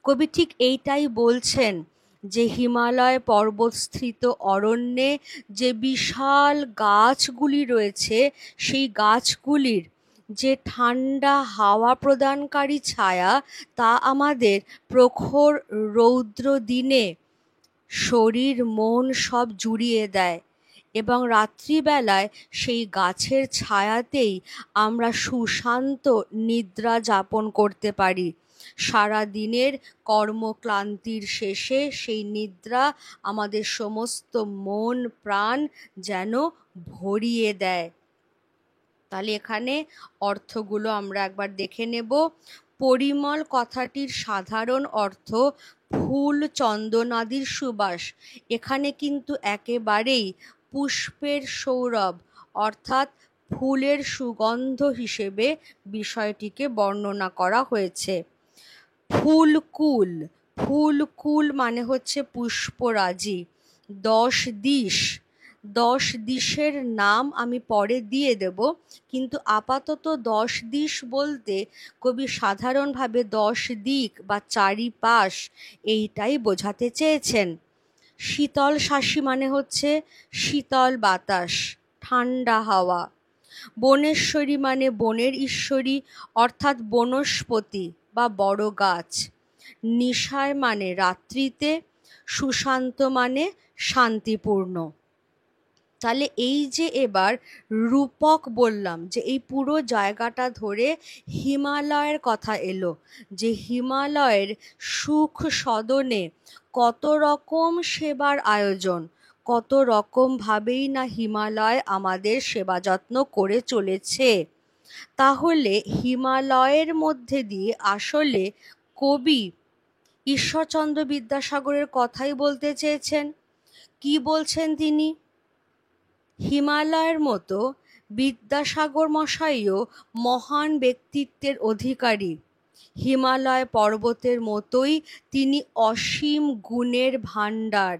কবি ঠিক এইটাই বলছেন, যে হিমালয় পর্বতস্থিত অরণ্যে যে বিশাল গাছগুলি রয়েছে, সেই গাছগুলির যে ঠান্ডা হাওয়া প্রদানকারী ছায়া, তা আমাদের প্রখর রৌদ্র দিনে শরীর মন সব জুড়িয়ে দেয়, এবং রাত্রিবেলায় সেই গাছের ছায়াতেই আমরা সুশান্ত নিদ্রা যাপন করতে পারি। সারা দিনের কর্মক্লান্তির শেষে সেই নিদ্রা আমাদের সমস্ত মন প্রাণ যেন ভরিয়ে দেয়। তাহলে এখানে অর্থগুলো আমরা একবার দেখে নেব। পরিমল কথাটির সাধারণ অর্থ ফুল চন্দনাদির সুবাস। এখানে কিন্তু একেবারেই পুষ্পের সৌরভ অর্থাৎ ফুলের সুগন্ধ হিসেবে বিষয়টিকে বর্ণনা করা হয়েছে। ফুলকুল, ফুলকুল মানে হচ্ছে পুষ্পরাজি। 10 দিশ, 10 দিশের নাম আমি পরে দিয়ে দেব, কিন্তু আপাতত 10 দিশ বলতে কবি সাধারণভাবে 10 দিক বা চারিপাশ এইটাই বোঝাতে চেয়েছেন। শীতল শাসী মানে হচ্ছে শীতল বাতাস, ঠান্ডা হাওয়া। বনেশ্বরী মানে বনের ঈশ্বরী অর্থাৎ বনস্পতি বা বড় গাছ। নিশায় মানে রাত্রিতে, সুশান্ত মানে শান্তিপূর্ণ। তাহলে এই যে এবার রূপক বললাম, যে এই পুরো জায়গাটা ধরে হিমালয়ের কথা এলো, যে হিমালয়ের সুখ সদনে কত রকম সেবার আয়োজন, কত রকমভাবেই না হিমালয় আমাদের সেবা যত্ন করে চলেছে। তাহলে হিমালয়ের মধ্যে দিয়ে আসলে কবি ঈশ্বরচন্দ্র বিদ্যাসাগরের কথাই বলতে চেয়েছেন। কি বলছেন তিনি? হিমালয়ের মতো বিদ্যাসাগর মশাইও মহান ব্যক্তিত্বের অধিকারী। হিমালয় পর্বতের মতোই তিনি অসীম গুণের ভাণ্ডার।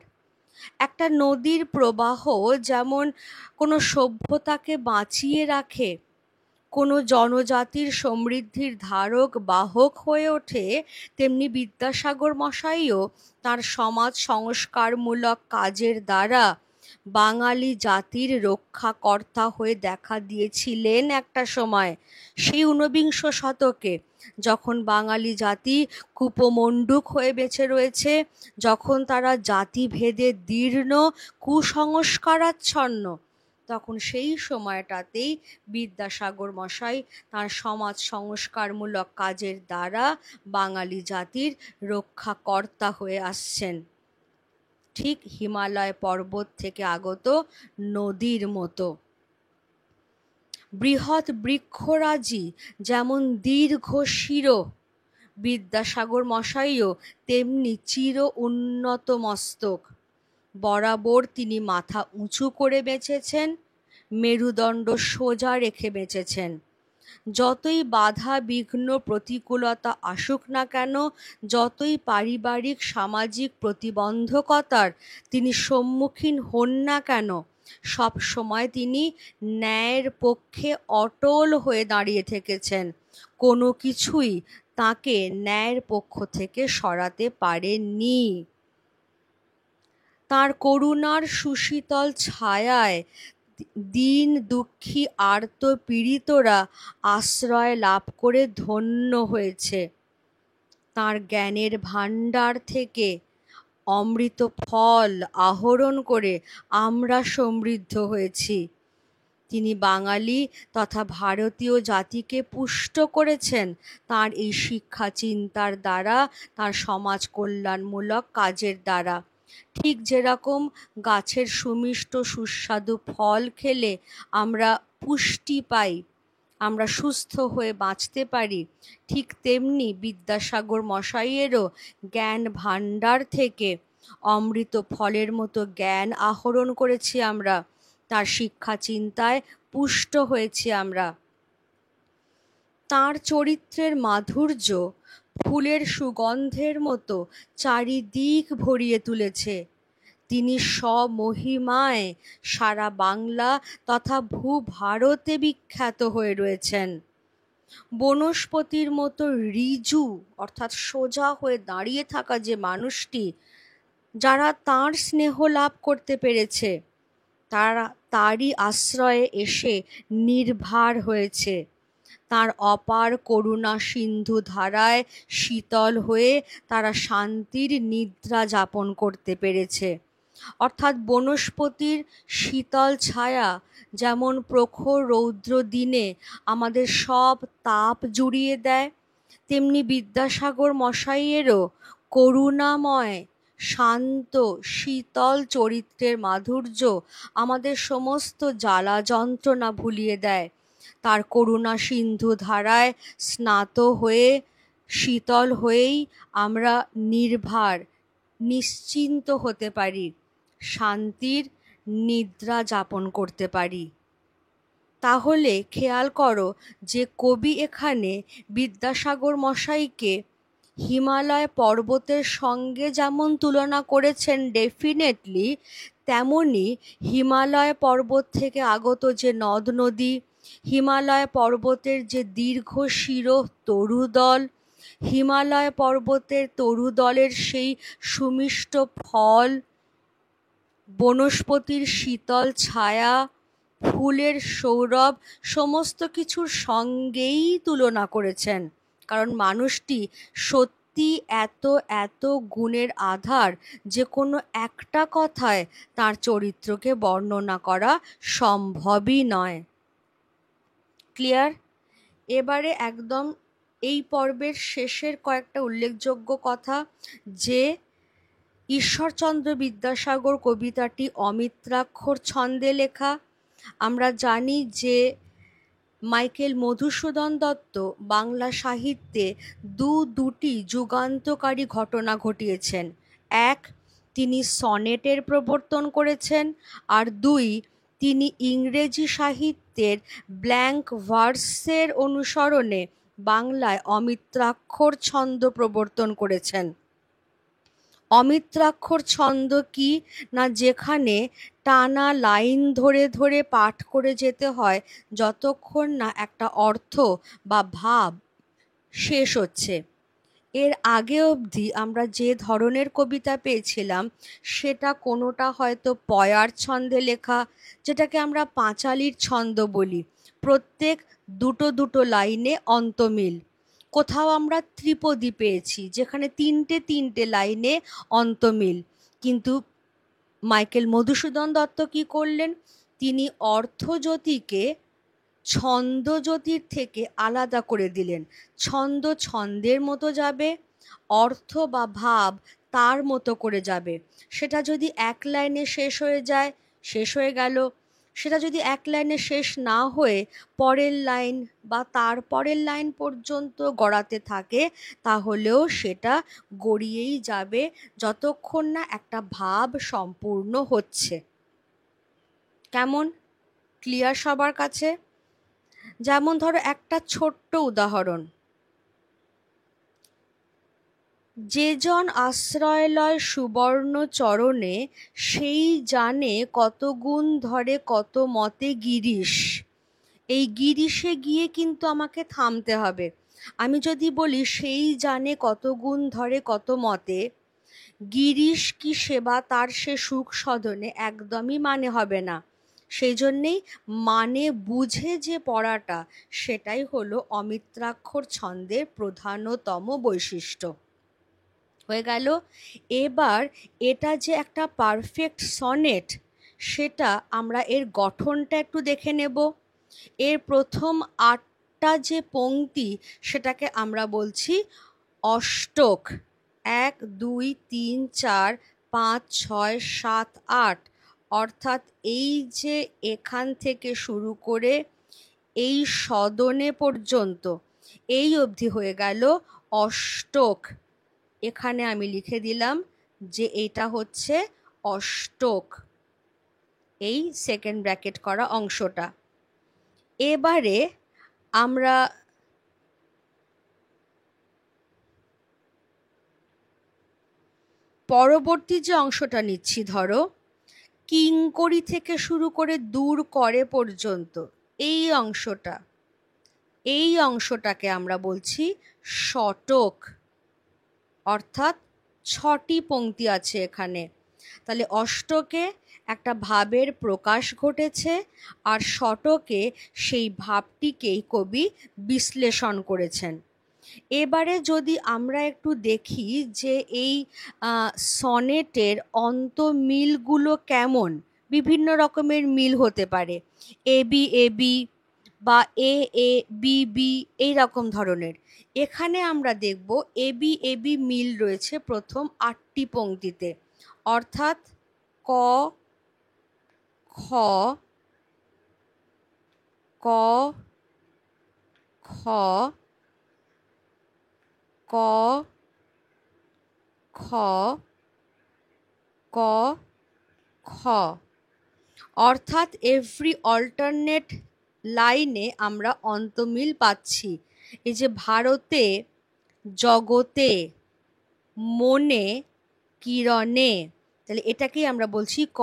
একটা নদীর প্রবাহ যেমন কোনো সভ্যতাকে বাঁচিয়ে রাখে, কোনো জনজাতির সমৃদ্ধির ধারক বাহক হয়ে ওঠে, তেমনি বিদ্যাসাগর মশাইও তার সমাজ সংস্কারমূলক কাজের দ্বারা বাঙালি জাতির রক্ষাকর্তা হয়ে দেখা দিয়েছিলেন একটা সময়। সেই ঊনবিংশ শতকে যখন বাঙালি জাতি কুপমণ্ডুক হয়ে বেঁচে রয়েছে, যখন তারা জাতিভেদে দীর্ণ কুসংস্কারাচ্ছন্ন, তখন সেই সময়টাতেই বিদ্যাসাগর মশাই তাঁর সমাজ সংস্কারমূলক কাজের দ্বারা বাঙালি জাতির রক্ষাকর্তা হয়ে আসছেন, ঠিক হিমালয় পর্বত থেকে আগত নদীর মতো। বৃহৎ বৃক্ষরাজি যেমন দীর্ঘ শির, বিদ্যাসাগর মশাইও তেমনি চির উন্নত মস্তক। বরাবর তিনি মাথা উঁচু করে বেঁচেছেন, মেরুদণ্ড সোজা রেখে বেঁচেছেন। যতই বাধা বিঘ্ন প্রতিকূলতা আসুক না কেন, যতই পারিবারিক সামাজিক প্রতিবন্ধকতার তিনি সম্মুখীন হন না কেন, সব সময় তিনি ন্যায়ের পক্ষে অটল হয়ে দাঁড়িয়ে থেকেছেন। কোনো কিছুই তাকে ন্যায়ের পক্ষ থেকে সরাতে পারেনি। তাঁর করুণার সুশীতল ছায়ায় দীন দুঃখী আর্ত পীড়িতরা আশ্রয় লাভ করে ধন্য হয়েছে। তাঁর জ্ঞানের ভাণ্ডার থেকে অমৃত ফল আহরণ করে আমরা সমৃদ্ধ হয়েছি। তিনি বাঙালি তথা ভারতীয় জাতিকে পুষ্ট করেছেন তাঁর এই শিক্ষা চিন্তার দ্বারা, তাঁর সমাজ কল্যাণমূলক কাজের দ্বারা। ঠিক যেরকম গাছের সুমিষ্ট সুস্বাদু ফল খেলে আমরা পুষ্টি পাই, আমরা সুস্থ হয়ে বাঁচতে পারি, ঠিক তেমনি বিদ্যাসাগর মশাইয়েরও জ্ঞান ভাণ্ডার থেকে অমৃত ফলের মতো জ্ঞান আহরণ করেছি আমরা, তার শিক্ষা চিন্তায় পুষ্ট হয়েছি আমরা। তাঁর চরিত্রের মাধুর্য ফুলের সুগন্ধের মতো চারিদিক ভরিয়ে তুলেছে। তিনি স্বমহিমায় সারা বাংলা তথা ভূভারতে বিখ্যাত হয়ে রয়েছেন। বনস্পতির মতো ঋজু অর্থাৎ সোজা হয়ে দাঁড়িয়ে থাকা যে মানুষটি, যারা তাঁর স্নেহ লাভ করতে পেরেছে, তারা তারই আশ্রয়ে এসে নির্ভার হয়েছে। তাঁর অপার করুণা সিন্ধু ধারায় শীতল হয়ে তারা শান্তির নিদ্রা যাপন করতে পেরেছে। অর্থাৎ বনস্পতির শীতল ছায়া যেমন প্রখর রৌদ্র দিনে আমাদের সব তাপ জুড়িয়ে দেয়, তেমনি বিদ্যাসাগর মশাইয়েরও করুণাময় শান্ত শীতল চরিত্রের মাধুর্য আমাদের সমস্ত জ্বালা যন্ত্রণা ভুলিয়ে দেয়। তার করুণা সিন্ধু ধারায় স্নাত হয়ে শীতল হয়েই আমরা নির্ভার নিশ্চিন্ত হতে পারি, শান্তির নিদ্রা যাপন করতে পারি। তাহলে খেয়াল করো যে কবি এখানে বিদ্যাসাগর মশাইকে হিমালয় পর্বতের সঙ্গে যেমন তুলনা করেছেন ডেফিনেটলি, তেমনি হিমালয় পর্বত থেকে আগত যে নদ নদী, হিমালয় পর্বতের যে দীর্ঘ শিরোহ তরুদল, হিমালয় পর্বতের তরুদলের সেই সুমিষ্ট ফল, বনস্পতির শীতল ছায়া, ফুলের সৌরভ, সমস্ত কিছুর সঙ্গেই তুলনা করেছেন। কারণ মানুষটি সত্যি এত এত গুণের আধার যে কোনো একটা কথায় তার চরিত্রকে বর্ণনা করা সম্ভবই নয়। ক্লিয়ার? এবারে একদম এই পর্বের শেষের কয়েকটা উল্লেখযোগ্য কথা, যে ঈশ্বরচন্দ্র বিদ্যাসাগর কবিতাটি অমিত্রাক্ষর ছন্দে লেখা। আমরা জানি যে মাইকেল মধুসূদন দত্ত বাংলা সাহিত্যে দুটি যুগান্তকারী ঘটনা ঘটিয়েছেন। এক, তিনি সনেটের প্রবর্তন করেছেন, আর দুই, তিনি ইংরেজি সাহিত্যের ব্ল্যাঙ্ক ভার্সের অনুসরণে বাংলায় অমিত্রাক্ষর ছন্দ প্রবর্তন করেছেন। অমিত্রাক্ষর ছন্দ কি না, যেখানে টানা লাইন ধরে ধরে পাঠ করে যেতে হয় যতক্ষণ না একটা অর্থ বা ভাব শেষ হচ্ছে। এর আগে অবধি আমরা যে ধরনের কবিতা পেয়েছিলাম সেটা কোনোটা হয়তো পয়ার ছন্দে লেখা, যেটাকে আমরা পাঁচালির ছন্দ বলি, প্রত্যেক দুটো দুটো লাইনে অন্তমিল। কোথাও আমরা ত্রিপদী পেয়েছি যেখানে তিনটে তিনটে লাইনে অন্তমিল। কিন্তু মাইকেল মধুসূদন দত্ত কি করলেন, তিনি অর্থজ্যোতিকে ছন্দজ্যোতির থেকে আলাদা করে দিলেন। ছন্দ ছন্দের মতো যাবে, অর্থ বা ভাব তার মতো করে যাবে। সেটা যদি এক লাইনে শেষ হয়ে যায়, শেষ হয়ে গেল। সেটা যদি এক লাইনে শেষ না হয়ে পরের লাইন বা তার পরের লাইন পর্যন্ত গড়াতে থাকে, তাহলেও সেটা গড়িয়েই যাবে যতক্ষণ না একটা ভাব সম্পূর্ণ হচ্ছে। কেমন? ক্লিয়ার সবার কাছে? যেমন ধরো একটা ছোট্ট উদাহরণ, যে জন আশ্রয় লয় সুবর্ণ চরণে, সেই জানে কত গুণ ধরে কত মতে গিরিশ। এই গিরিশে গিয়ে কিন্তু আমাকে থামতে হবে। আমি যদি বলি সেই জানে কত গুণ ধরে কত মতে, গিরিশ কি সেবা তার সে সুখ সদনে, একদমই মানে হবে না। সেই জন্যেই মানে বুঝে যে পড়াটা, সেটাই হলো অমিত্রাক্ষর ছন্দের প্রধানতম বৈশিষ্ট্য। হয়ে গেল। এবার এটা যে একটা পারফেক্ট সনেট, সেটা আমরা এর গঠনটা একটু দেখে নেব। এর প্রথম ৮টা যে পংক্তি সেটাকে আমরা বলছি অষ্টক। ১ ২ ৩ ৪ ৫ ৬ ৭ ৮, অর্থাৎ এই যে এখান থেকে শুরু করে এই সদনে পর্যন্ত এই অবধি হয়ে গেল অষ্টক। এখানে আমি লিখে দিলাম যে এটা হচ্ছে অষ্টক, এই সেকেন্ড ব্র্যাকেট করা অংশটা। এবারে আমরা পরবর্তী যে অংশটা নিচ্ছি, ধরো কিঙ্করি থেকে শুরু করে দূর করে পর্যন্ত এই অংশটাকে আমরা বলছি শতক, অর্থাৎ ৬টি পংক্তি আছে এখানে। তাহলে অষ্টকে একটা ভাবের প্রকাশ ঘটেছে, আর শতকে সেই ভাবটিকেই কবি বিশ্লেষণ করেছেন। এবারে যদি আমরা একটু দেখি যে এই সনেটের অন্তমিলগুলো কেমন, বিভিন্ন রকমের মিল হতে পারে, এ বি এ বি বা এ এ বি বি, এইরকম ধরনের। এখানে আমরা দেখব এ বি মিল রয়েছে প্রথম ৮টি পংক্তিতে, অর্থাৎ ক খ ক খ ক খ ক খ, অর্থাৎ এভরি অল্টারনেট লাইনে আমরা অন্তমিল পাচ্ছি। এই যে ভারতে, জগতে, মনে, কিরণে, তাহলে এটাকেই আমরা বলছি ক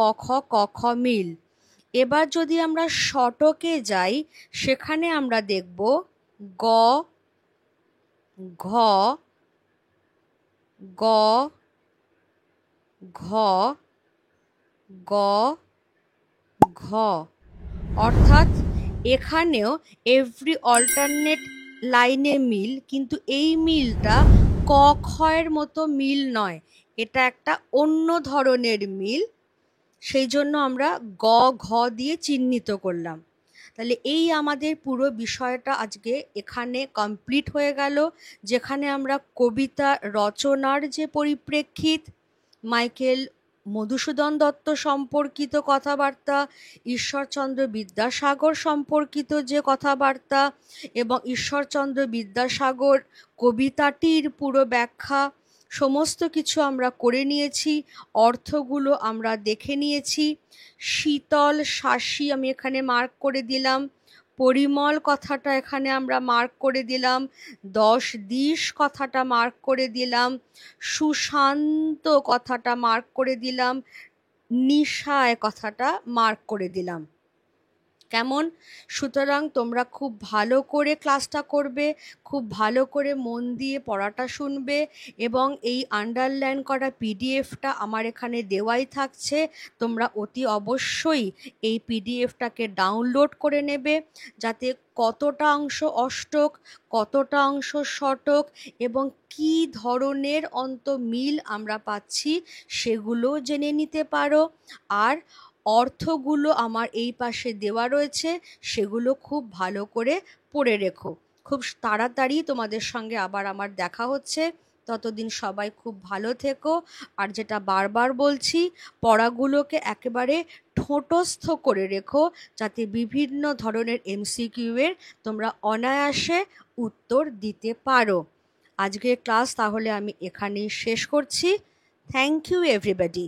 খ মিল। এবার যদি আমরা শতকে যাই, সেখানে আমরা দেখব গ ঘ গ ঘ গ ঘ, অর্থাৎ এখানেও এভরি অল্টারনেট লাইনে মিল, কিন্তু এই মিলটা ক খয়ের মতো মিল নয়, এটা একটা অন্য ধরনের মিল, সেই জন্য আমরা গ ঘ দিয়ে চিহ্নিত করলাম। তাহলে এই আমাদের পুরো বিষয়টা আজকে এখানে কমপ্লিট হয়ে গেল, যেখানে আমরা কবিতা রচনার যে পরিপ্রেক্ষিত, মাইকেল মধুসূদন দত্ত সম্পর্কিত কথাবার্তা, ঈশ্বরচন্দ্র বিদ্যাসাগর সম্পর্কিত যে কথাবার্তা, এবং ঈশ্বরচন্দ্র বিদ্যাসাগর কবিতাটির পুরো ব্যাখ্যা, সমস্ত কিছু আমরা করে নিয়েছি, অর্থগুলো আমরা দেখে নিয়েছি। শীতল শাসি আমি এখানে মার্ক করে দিলাম, পরিমল কথাটা এখানে আমরা মার্ক করে দিলাম, 10 দিশ কথাটা মার্ক করে দিলাম, সুশান্ত কথাটা মার্ক করে দিলাম, নিশায় কথাটা মার্ক করে দিলাম। কেমন? সুতরাং তোমরা খুব ভালো করে ক্লাসটা করবে, খুব ভালো করে মন দিয়ে পড়াটা শুনবে, এবং এই আন্ডারলাইন করা পিডিএফটা আমার এখানে দেওয়াই থাকছে, তোমরা অতি অবশ্যই এই পিডিএফটাকে ডাউনলোড করে নেবে, যাতে কতটা অংশ অষ্টক, কতটা অংশ শতক এবং কী ধরনের অন্তমিল আমরা পাচ্ছি সেগুলো জেনে নিতে পারো। আর অর্থগুলো আমার এই পাশে দেওয়া রয়েছে, সেগুলো খুব ভালো করে পড়ে রেখো। খুব তাড়াতাড়ি তোমাদের সঙ্গে আবার আমার দেখা হচ্ছে, ততদিন সবাই খুব ভালো থেকো। আর যেটা বারবার বলছি, পড়াগুলোকে একেবারে ঠোঁটস্থ করে রেখো, যাতে বিভিন্ন ধরনের এমসিকিউ এর তোমরা অনায়াসে উত্তর দিতে পারো। আজকের ক্লাস তাহলে আমি এখানেই শেষ করছি। Thank you everybody.